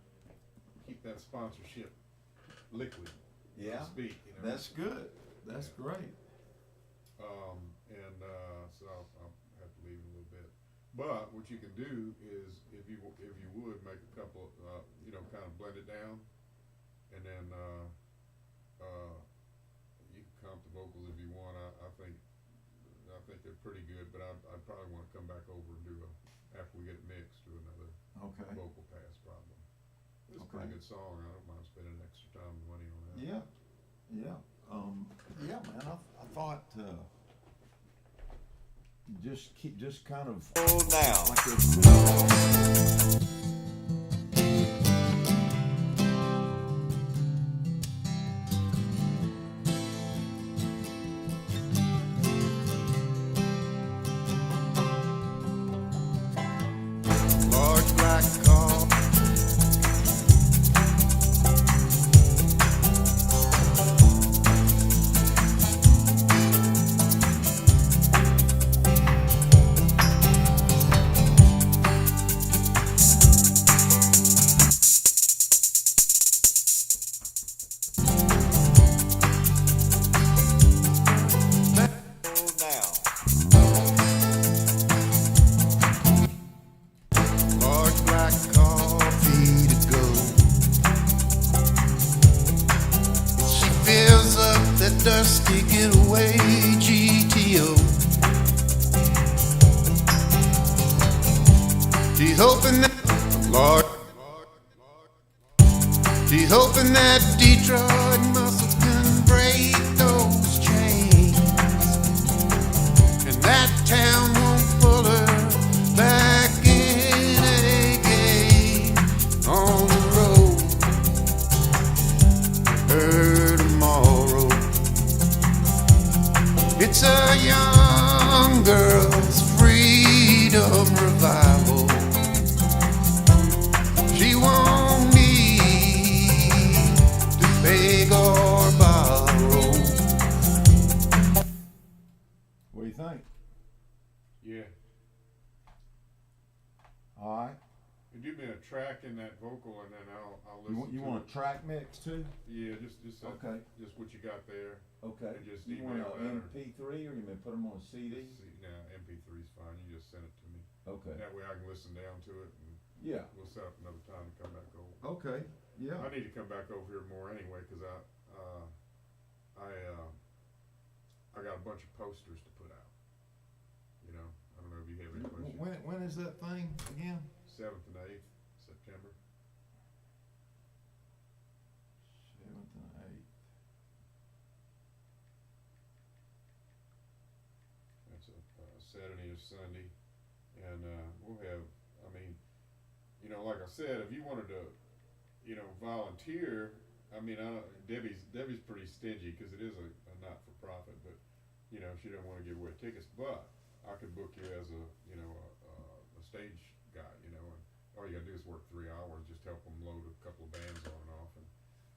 Keep that sponsorship liquid. Yeah. So to speak, you know. That's good. That's great. So I'll have to leave in a little bit. But what you can do is, if you would make a couple, kind of blend it down, and then you can comp the vocals if you want. I think they're pretty good, but I'd probably want to come back over and do after we get it mixed, do another vocal pass probably. It's a pretty good song. I don't mind spending extra time and money on that. Yeah. Yeah. Yeah, man. I thought just kind of now. like this. Large black car. Large black coffee to go. She fills up that dusty getaway GTO. She's hoping that Lord. She's hoping that Detroit muscle can break those chains, and that town won't pull her back in again on the road. Her tomorrow. It's a young girl's freedom revival. She won't need to beg or borrow. What do you think? Yeah. All right. You do me a track in that vocal, and then I'll listen. You to want it. a track mix too? Yeah, just Okay. just what you got there. Okay. And just You want email that an or- MP3 or you may put them on a CD? See, now MP3 is fine. You just send it to me. Okay. That way I can listen down to it, and Yeah. we'll set up another time to come back over. Okay. Yeah. I need to come back over here more anyway, because I got a bunch of posters to put out. You know, I don't know if you have any questions. When is that thing again? 7th and 8th September. 7th and 8th. That's a Saturday or Sunday, and we'll have. mean, you know, like I said, if you wanted to, you know, volunteer, I mean, Debbie's pretty stingy because it is a not for profit, but you know, she doesn't want to give away tickets. But I could book you as a, you know, a stage guy, you know, and all you gotta do is work 3 hours, just help them load a couple of bands on and off, and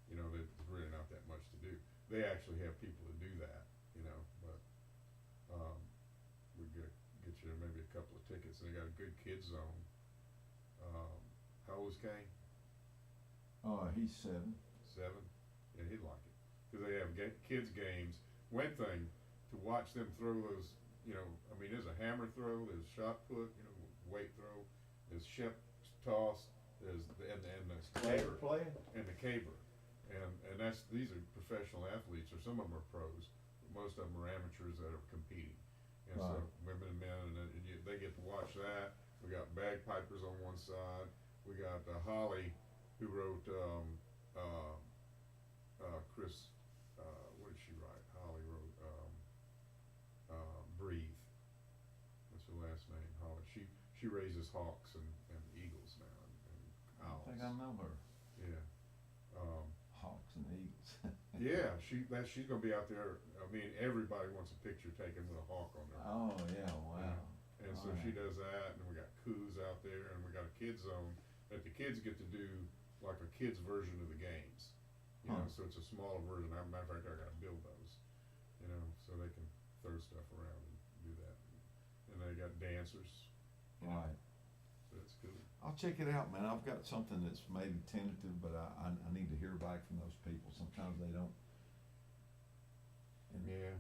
you know, there's really not that much to do. They actually have people that do that, you know, but we get you maybe a couple of tickets. And they got a good kids zone. How old is Kane? Oh, he's 7. 7? Yeah, he'd like it. Because they have kids games. One thing, to watch them throw those, you know, I mean, there's a hammer throw, there's shot put, you know, weight throw, there's ship toss, there's and the caber. Playing? And the caber. And these are professional athletes, or some of them are pros. Most of them are amateurs that are competing. And so Right. women and men, they get to watch that. We got bagpipers on one side. We got Holly, who wrote Chris. What did she write? Holly wrote Breathe. That's her last name, Holly. She raises hawks and eagles now and I owls. think I know her. Yeah. Hawks and Eagles. Yeah, she's gonna be out there. I mean, everybody wants a picture taken with a hawk on there. Oh, yeah, wow. And so she does that, and we got coups out there, and we got a kids zone that the kids get to do like a kids version of the games. You know, so it's a smaller version. As a matter of fact, I gotta build those. You know, so they can throw stuff around and do that. And they got dancers. You know, Right. so it's cool. I'll check it out, man. I've got something that's maybe tentative, but I need to hear back from those people. Sometimes they don't. And Yeah,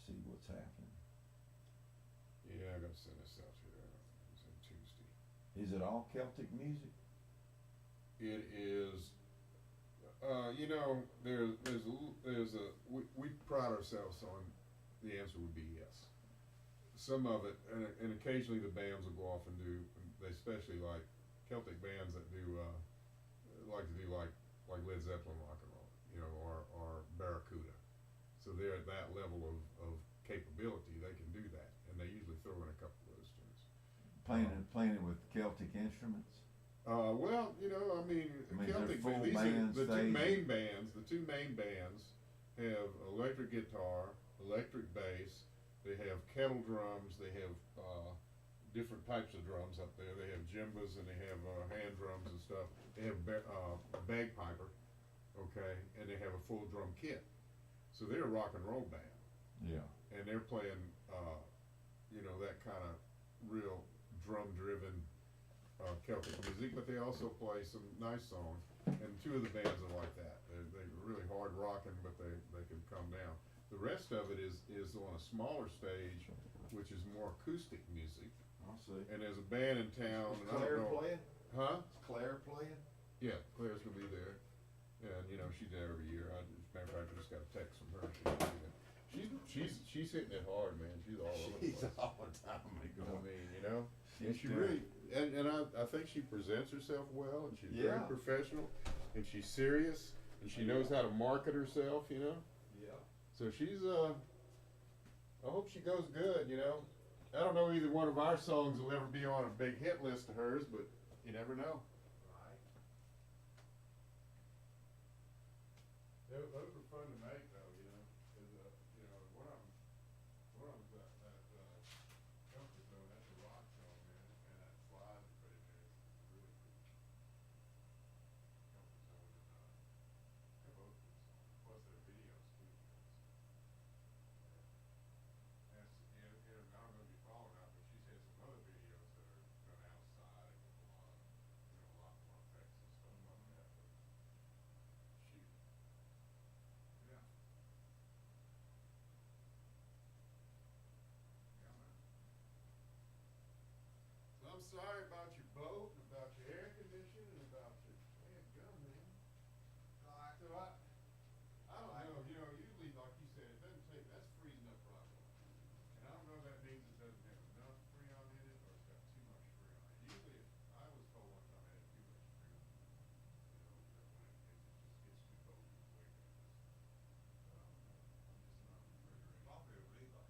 see what's happening. yeah, I gotta send this out here. It's on Tuesday. Is it all Celtic music? It is, you know, we pride ourselves on, the answer would be yes. Some of it, and occasionally the bands will go off and do, they especially like Celtic bands that do, like to do like Led Zeppelin rock and roll, you know, or Barracuda. So they're at that level of capability, they can do that, and they usually throw in a couple of those tunes. Playing it with Celtic instruments? Well, you know, I mean Celtic they're full these bands, are the two they- main bands. The two main bands have electric guitar, electric bass. They have kettle drums. They have different types of drums up there. They have djembas and they have hand drums and stuff. They have a bagpiper, okay, and they have a full drum kit. So they're a rock and roll band. Yeah. And they're playing, you know, that kind of real drum-driven Celtic music, but they also play some nice songs. And two of the bands are like that. They're really hard rocking, but they can come down. The rest of it is on a smaller stage, which is more acoustic music. I'll see. And there's a band in town, Is and I Claire don't know. playing? Huh? Is Claire playing? Yeah, Claire's gonna be there. And you know, she's there every year. As a matter of fact, I just got a text from her. She's hitting it hard, man. She's all over the place. all the time. I mean, you know, and she She's really, and I think she presents herself well, and she's very Yeah. professional, and she's serious, and she knows how to market herself, you know. Yeah. So she's, I hope she goes good, you know. I don't know either one of our songs will ever be on a big hit list of hers, but you never know. Right. Those are fun to make, though, you know. 'Cause, you know, one of them's that comfort zone. That's a rock song, man, and that slide they put in there is really cool. Comfort zone and they're both good songs. Plus their videos too. That's, you know, I don't know if you follow it out, but she's had some other videos that are done outside and with a lot of, you know, a lot more effects and stuff like that. But she, yeah. Yeah, man. So I'm sorry about your boat, and about your air conditioning, and about your man gun, man. So I don't know, you know, usually like you said, it doesn't take, that's freezing up rock. And I don't know if that means it doesn't have enough freon in it, or it's got too much freon. Usually, I was told one time it had too much freon. You know, that when it just gets too cold, you wake up. I'm just not refrigerated. Probably a relay.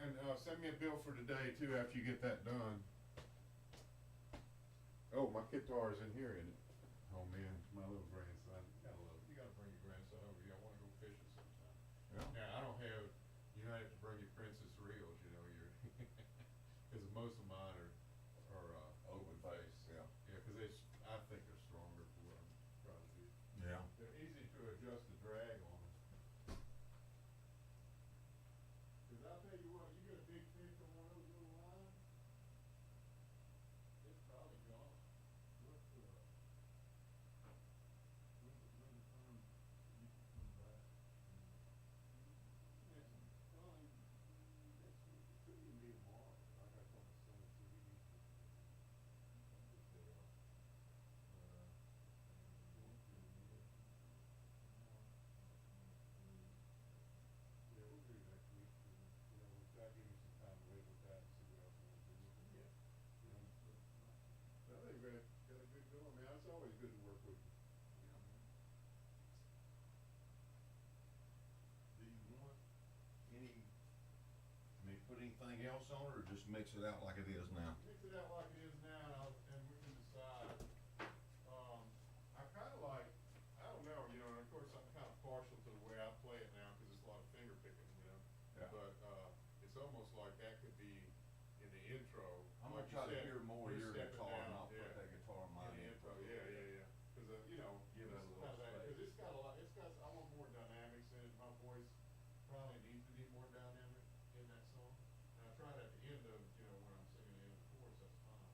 and send me a bill for today too after you get that done. Oh, my guitar's in here, isn't it? Oh man, my little grandson. You gotta bring your grandson over. You wanna go fishing sometime. Yeah. Now I don't have. You don't have to bring your princess reels. You know you're because most of mine are open face. Yeah. Yeah, because I think they're stronger for what I'm trying to do. Yeah. They're easy to adjust the drag on them. Because I'll tell you what, you get a big fish on one of those little lines, it's probably gone. When the time you can come back. Next one, next week, it could even be tomorrow. I got on the son, so he needs to. Yeah, we'll do it next week. That'll give me some time to live with that and see what else I want to do with it. Yeah. You know, but I think we got a good going, man. It's always good to work with you. Yeah, man. Do you want put anything else on it, or just mix it out like it is now? Mix it out like it is now, and we can decide. I kind of like, I don't know, you know, and of course I'm kind of partial to the way I play it now because it's a lot of finger picking, you know. Yeah. But it's almost like that could be in the intro. I'm like gonna try you to said, hear more of you're your stepping guitar, and down, I'll put that guitar in my in the intro. Yeah. Because you know, Give it a little space. because it's got a lot. It's got. I want more dynamics in it. My voice probably needs to be more dynamic in that song. And I try it at the end of, you know, when I'm singing the end of the chorus. That's fine.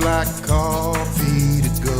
like coffee to go.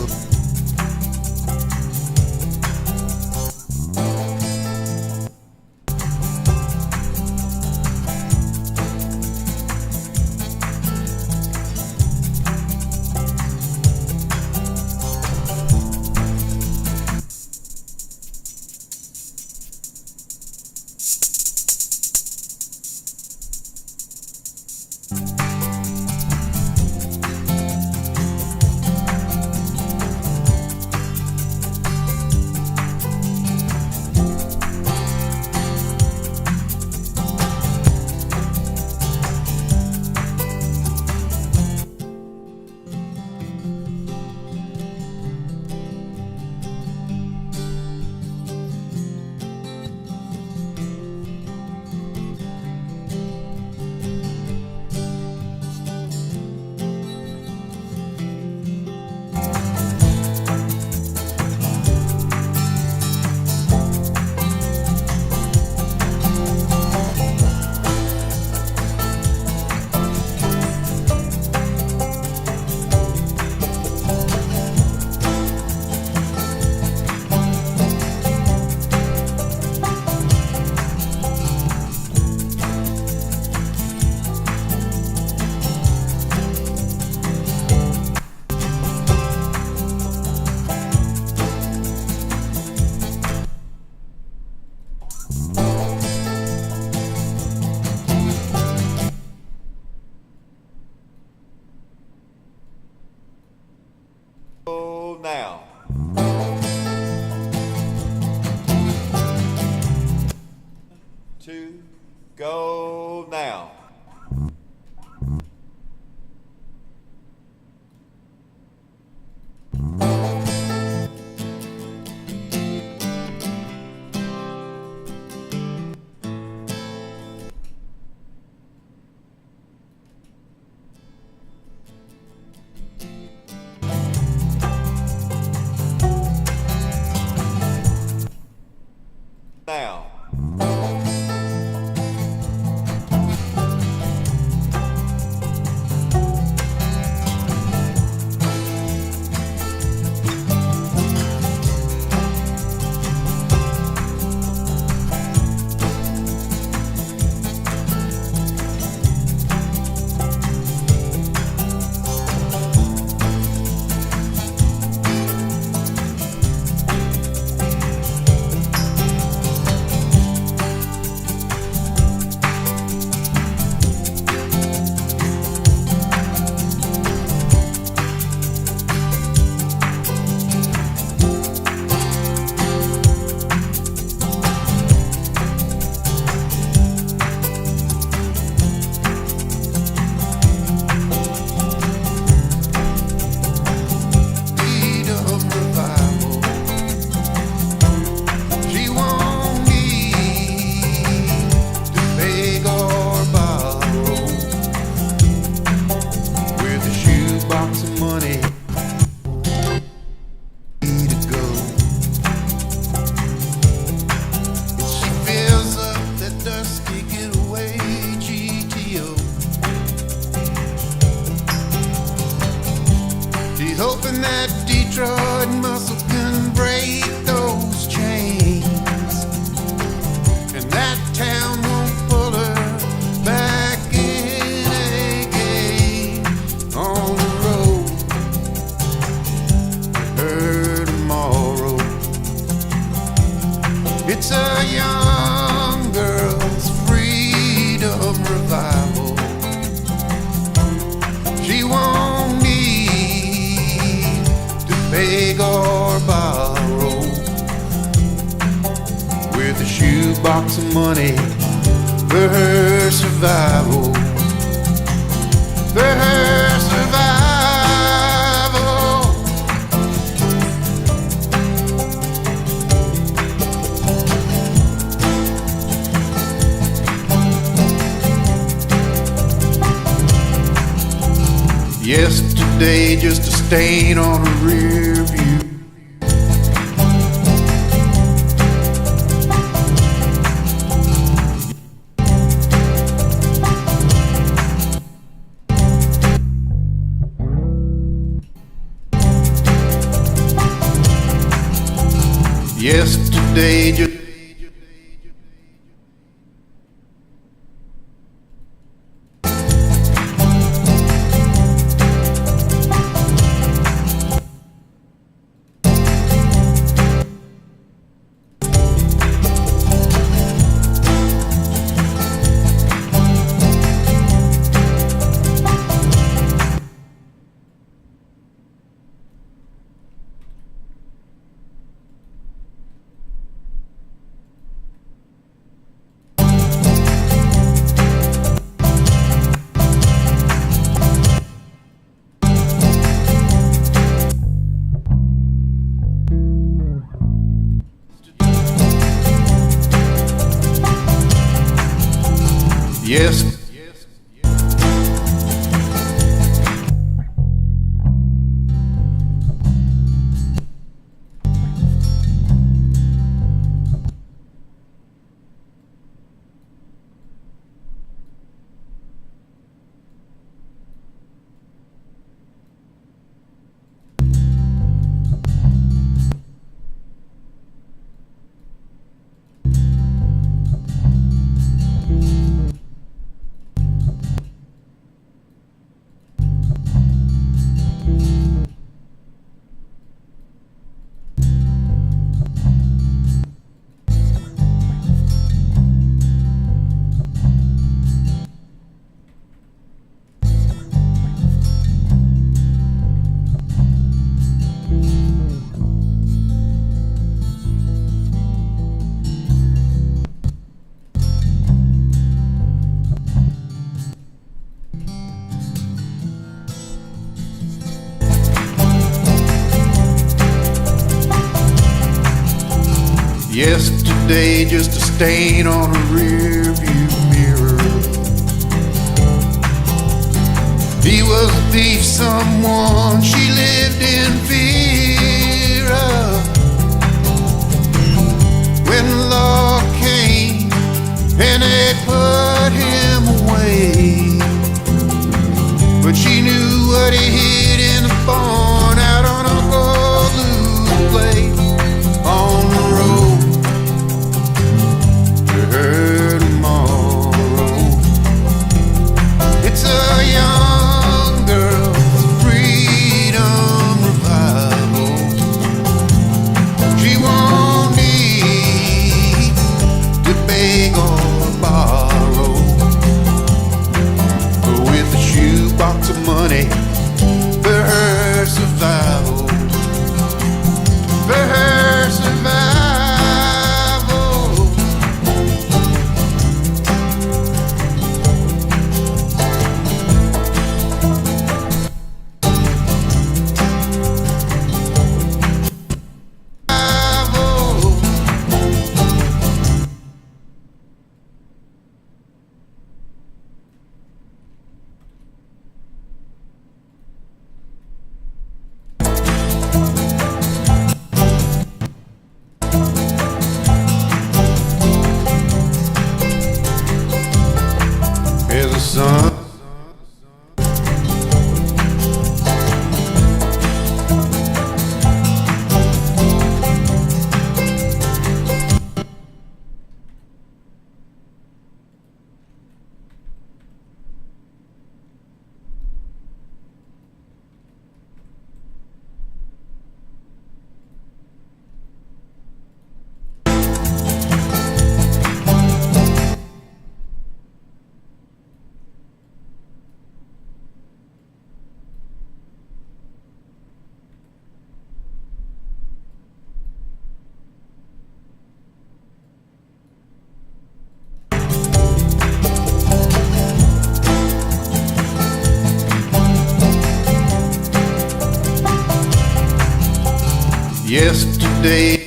Now. Two, go now. Now. Hoping that Detroit muscle can break those chains, and that town won't pull her back in again. On the road to her tomorrow. It's a young girl's freedom revival. She won't need to beg or borrow, with a shoebox of money for her survival, for her survival. Yesterday just a stain on a rear view. Yesterday, just yes. Yesterday, just a stain on a rearview mirror. He was a thief, someone she lived in fear of. When the law came and they put him away, but she knew what he hid in the barn out on Uncle Lou's place on the road to her tomorrow. It's a young girl's freedom revival. She won't need to beg or borrow, but with a shoebox of money for her survival, for her survival. There's a sun. Yesterday,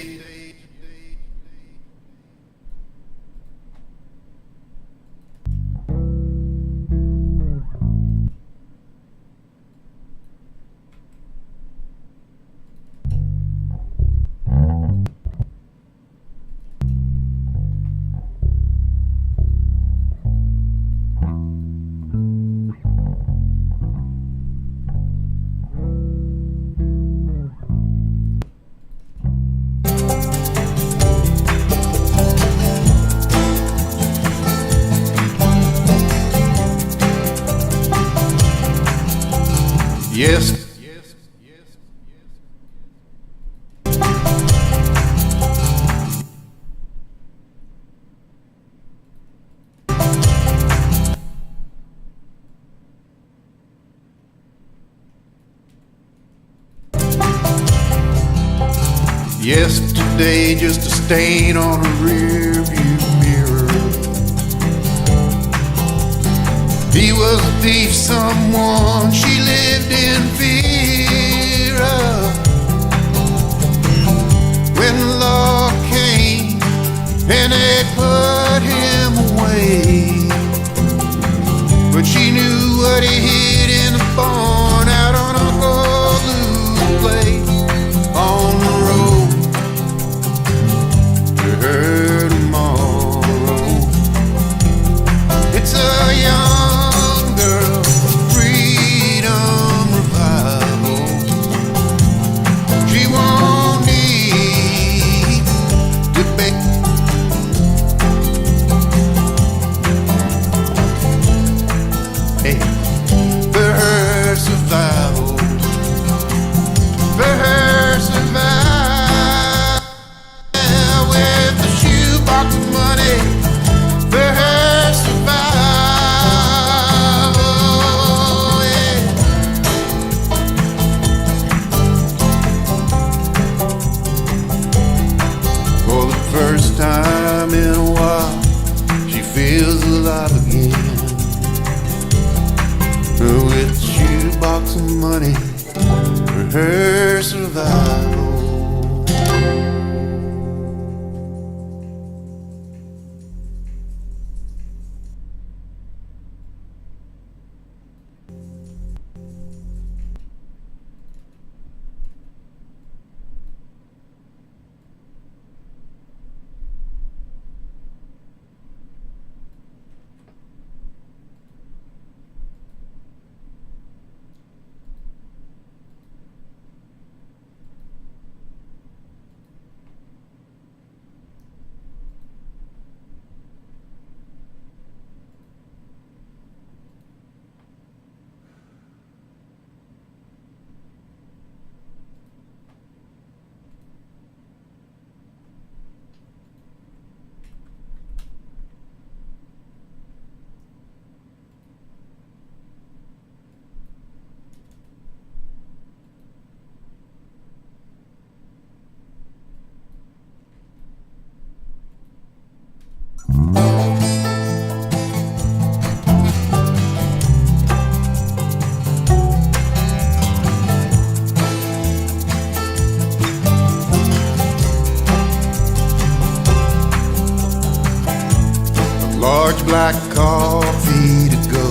Yes. Yesterday, just a stain on a rearview mirror. He was a thief, someone she lived in fear of. When the law came and they put him away, but she knew what he hid in the barn out on Uncle Lou's place on the road to her tomorrow. It's a young girl freedom revival. She won't need to beg. Hey, for her survival, for her survival. With a shoebox of money for her survival. Yeah. For the first time in a while, she feels alive again. With a shoebox of money for her survival. Large black coffee to go.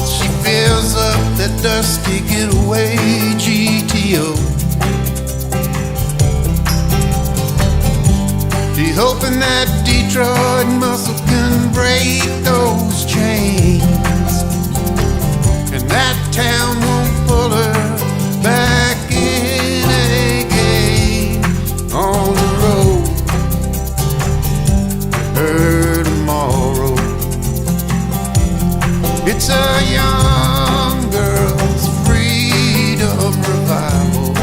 She fills up that dusty getaway GTO. She's hoping that Detroit muscle can break those chains, and that town won't pull her back in again on the road. Her tomorrow. It's a young girl's freedom revival.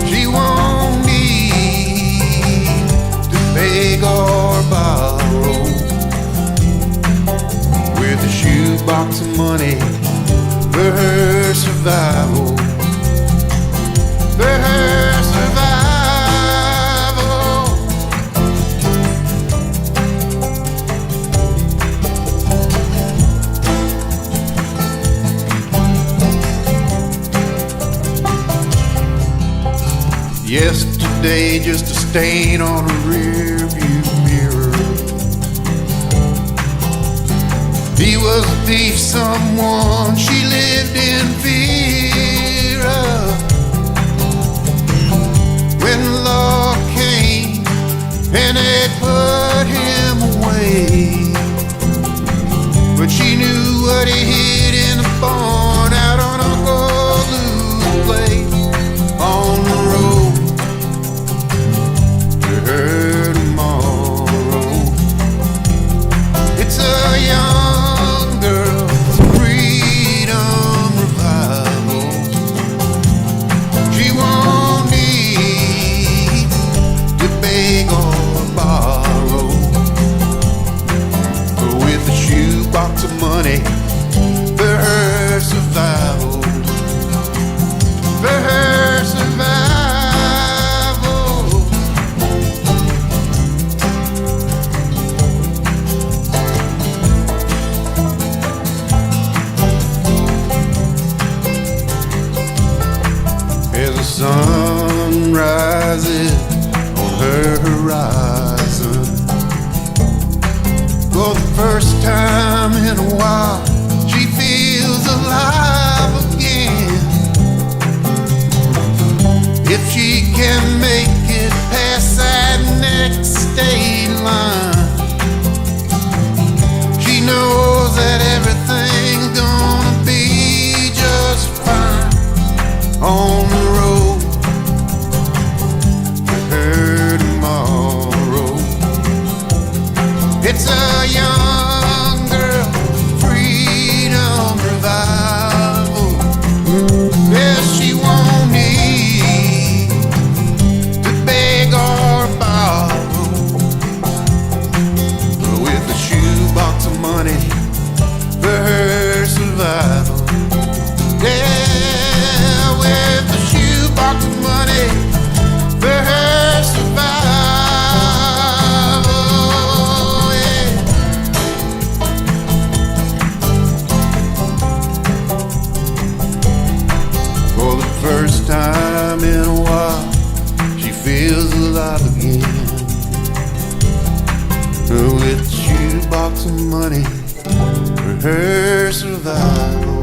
She won't need to beg or borrow. With a shoebox of money for her survival. For her survival. Yesterday, just a stain on a rearview mirror. He was a thief, someone she lived in fear of. When the law came and they put him away, but she knew what he hid in the barn out on Uncle Lou's place on the road to her tomorrow. It's a young girl rises on her horizon. For the first time in a while, she feels alive again. If she can make it past that next state line, she knows that everything's gonna be just fine on the road to her tomorrow. It's a young girl freedom revival. Yes, she won't need to beg or borrow, with a shoebox of money for her survival. Yeah, with a shoebox of money for her survival. Yeah. For the first time in a while, she feels alive again. With a shoebox of money for her survival.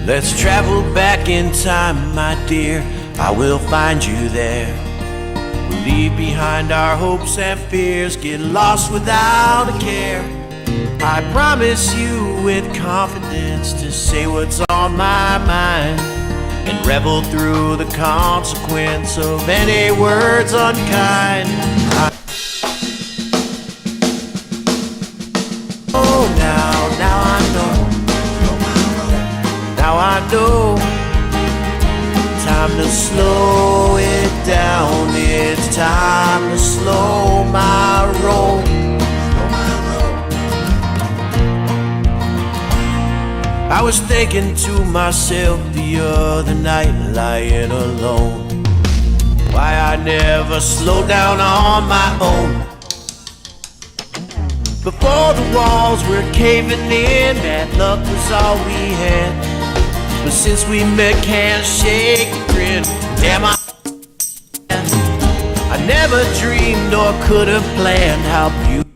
Let's travel back in time, my dear. I will find you there. We'll leave behind our hopes and fears, get lost without a care. I promise you with confidence to say what's on my mind and revel through the consequence of any words unkind. Now I know. Now I know. Time to slow it down. It's time to slow my roll. I was thinking to myself the other night, lying alone, why I never slowed down on my own. Before the walls were caving in, bad luck was all we had. But since we met, can't shake the grin. Damn, I never dreamed or could have planned how beautiful.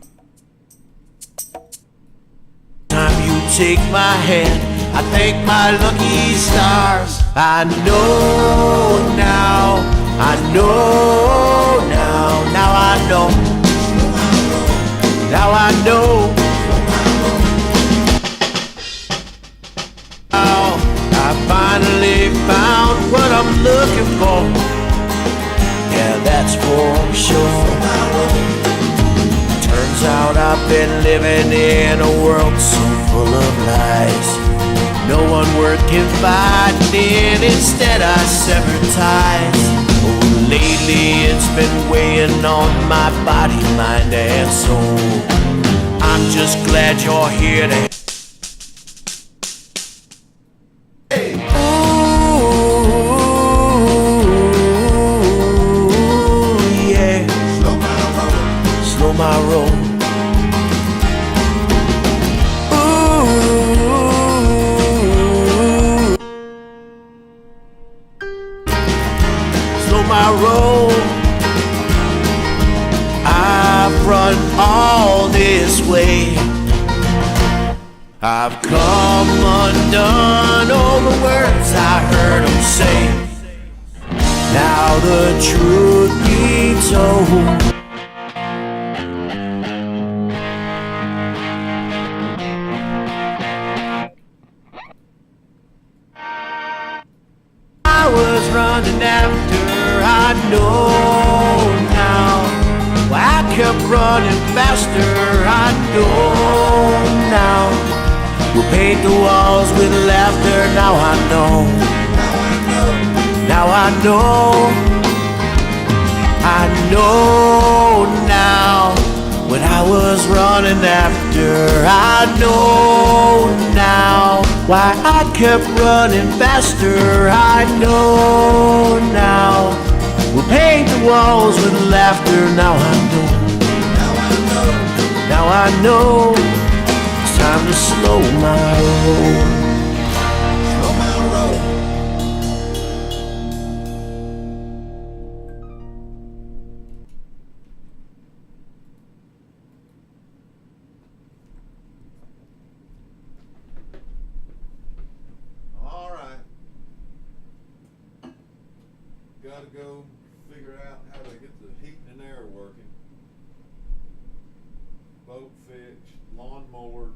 Time you take my hand, I thank my lucky stars. I know now, I know now, now I know. Now I know. Now I finally found what I'm looking for. Yeah, that's for sure. Turns out I've been living in a world so full of lies. No one worth confiding in, instead I sever ties. Oh, lately it's been weighing on my body, mind and soul. I'm just glad you're here to hey. Ooh, yeah. Slow my roll. Slow my roll. My road, I've run all this way. I've come undone all the words I heard them say. Now the truth be told, I was running after. I know now why I kept running faster. I know now we'll paint the walls with laughter. Now I know. Now I know. I know now what I was running after. I know now why I kept running faster. I know now. We'll paint the walls with laughter. Now I know. Now I know. Now I know. It's time to slow my roll. Slow my roll. All right. Gotta go figure out how to get the heat and air working. boat fixed, lawnmower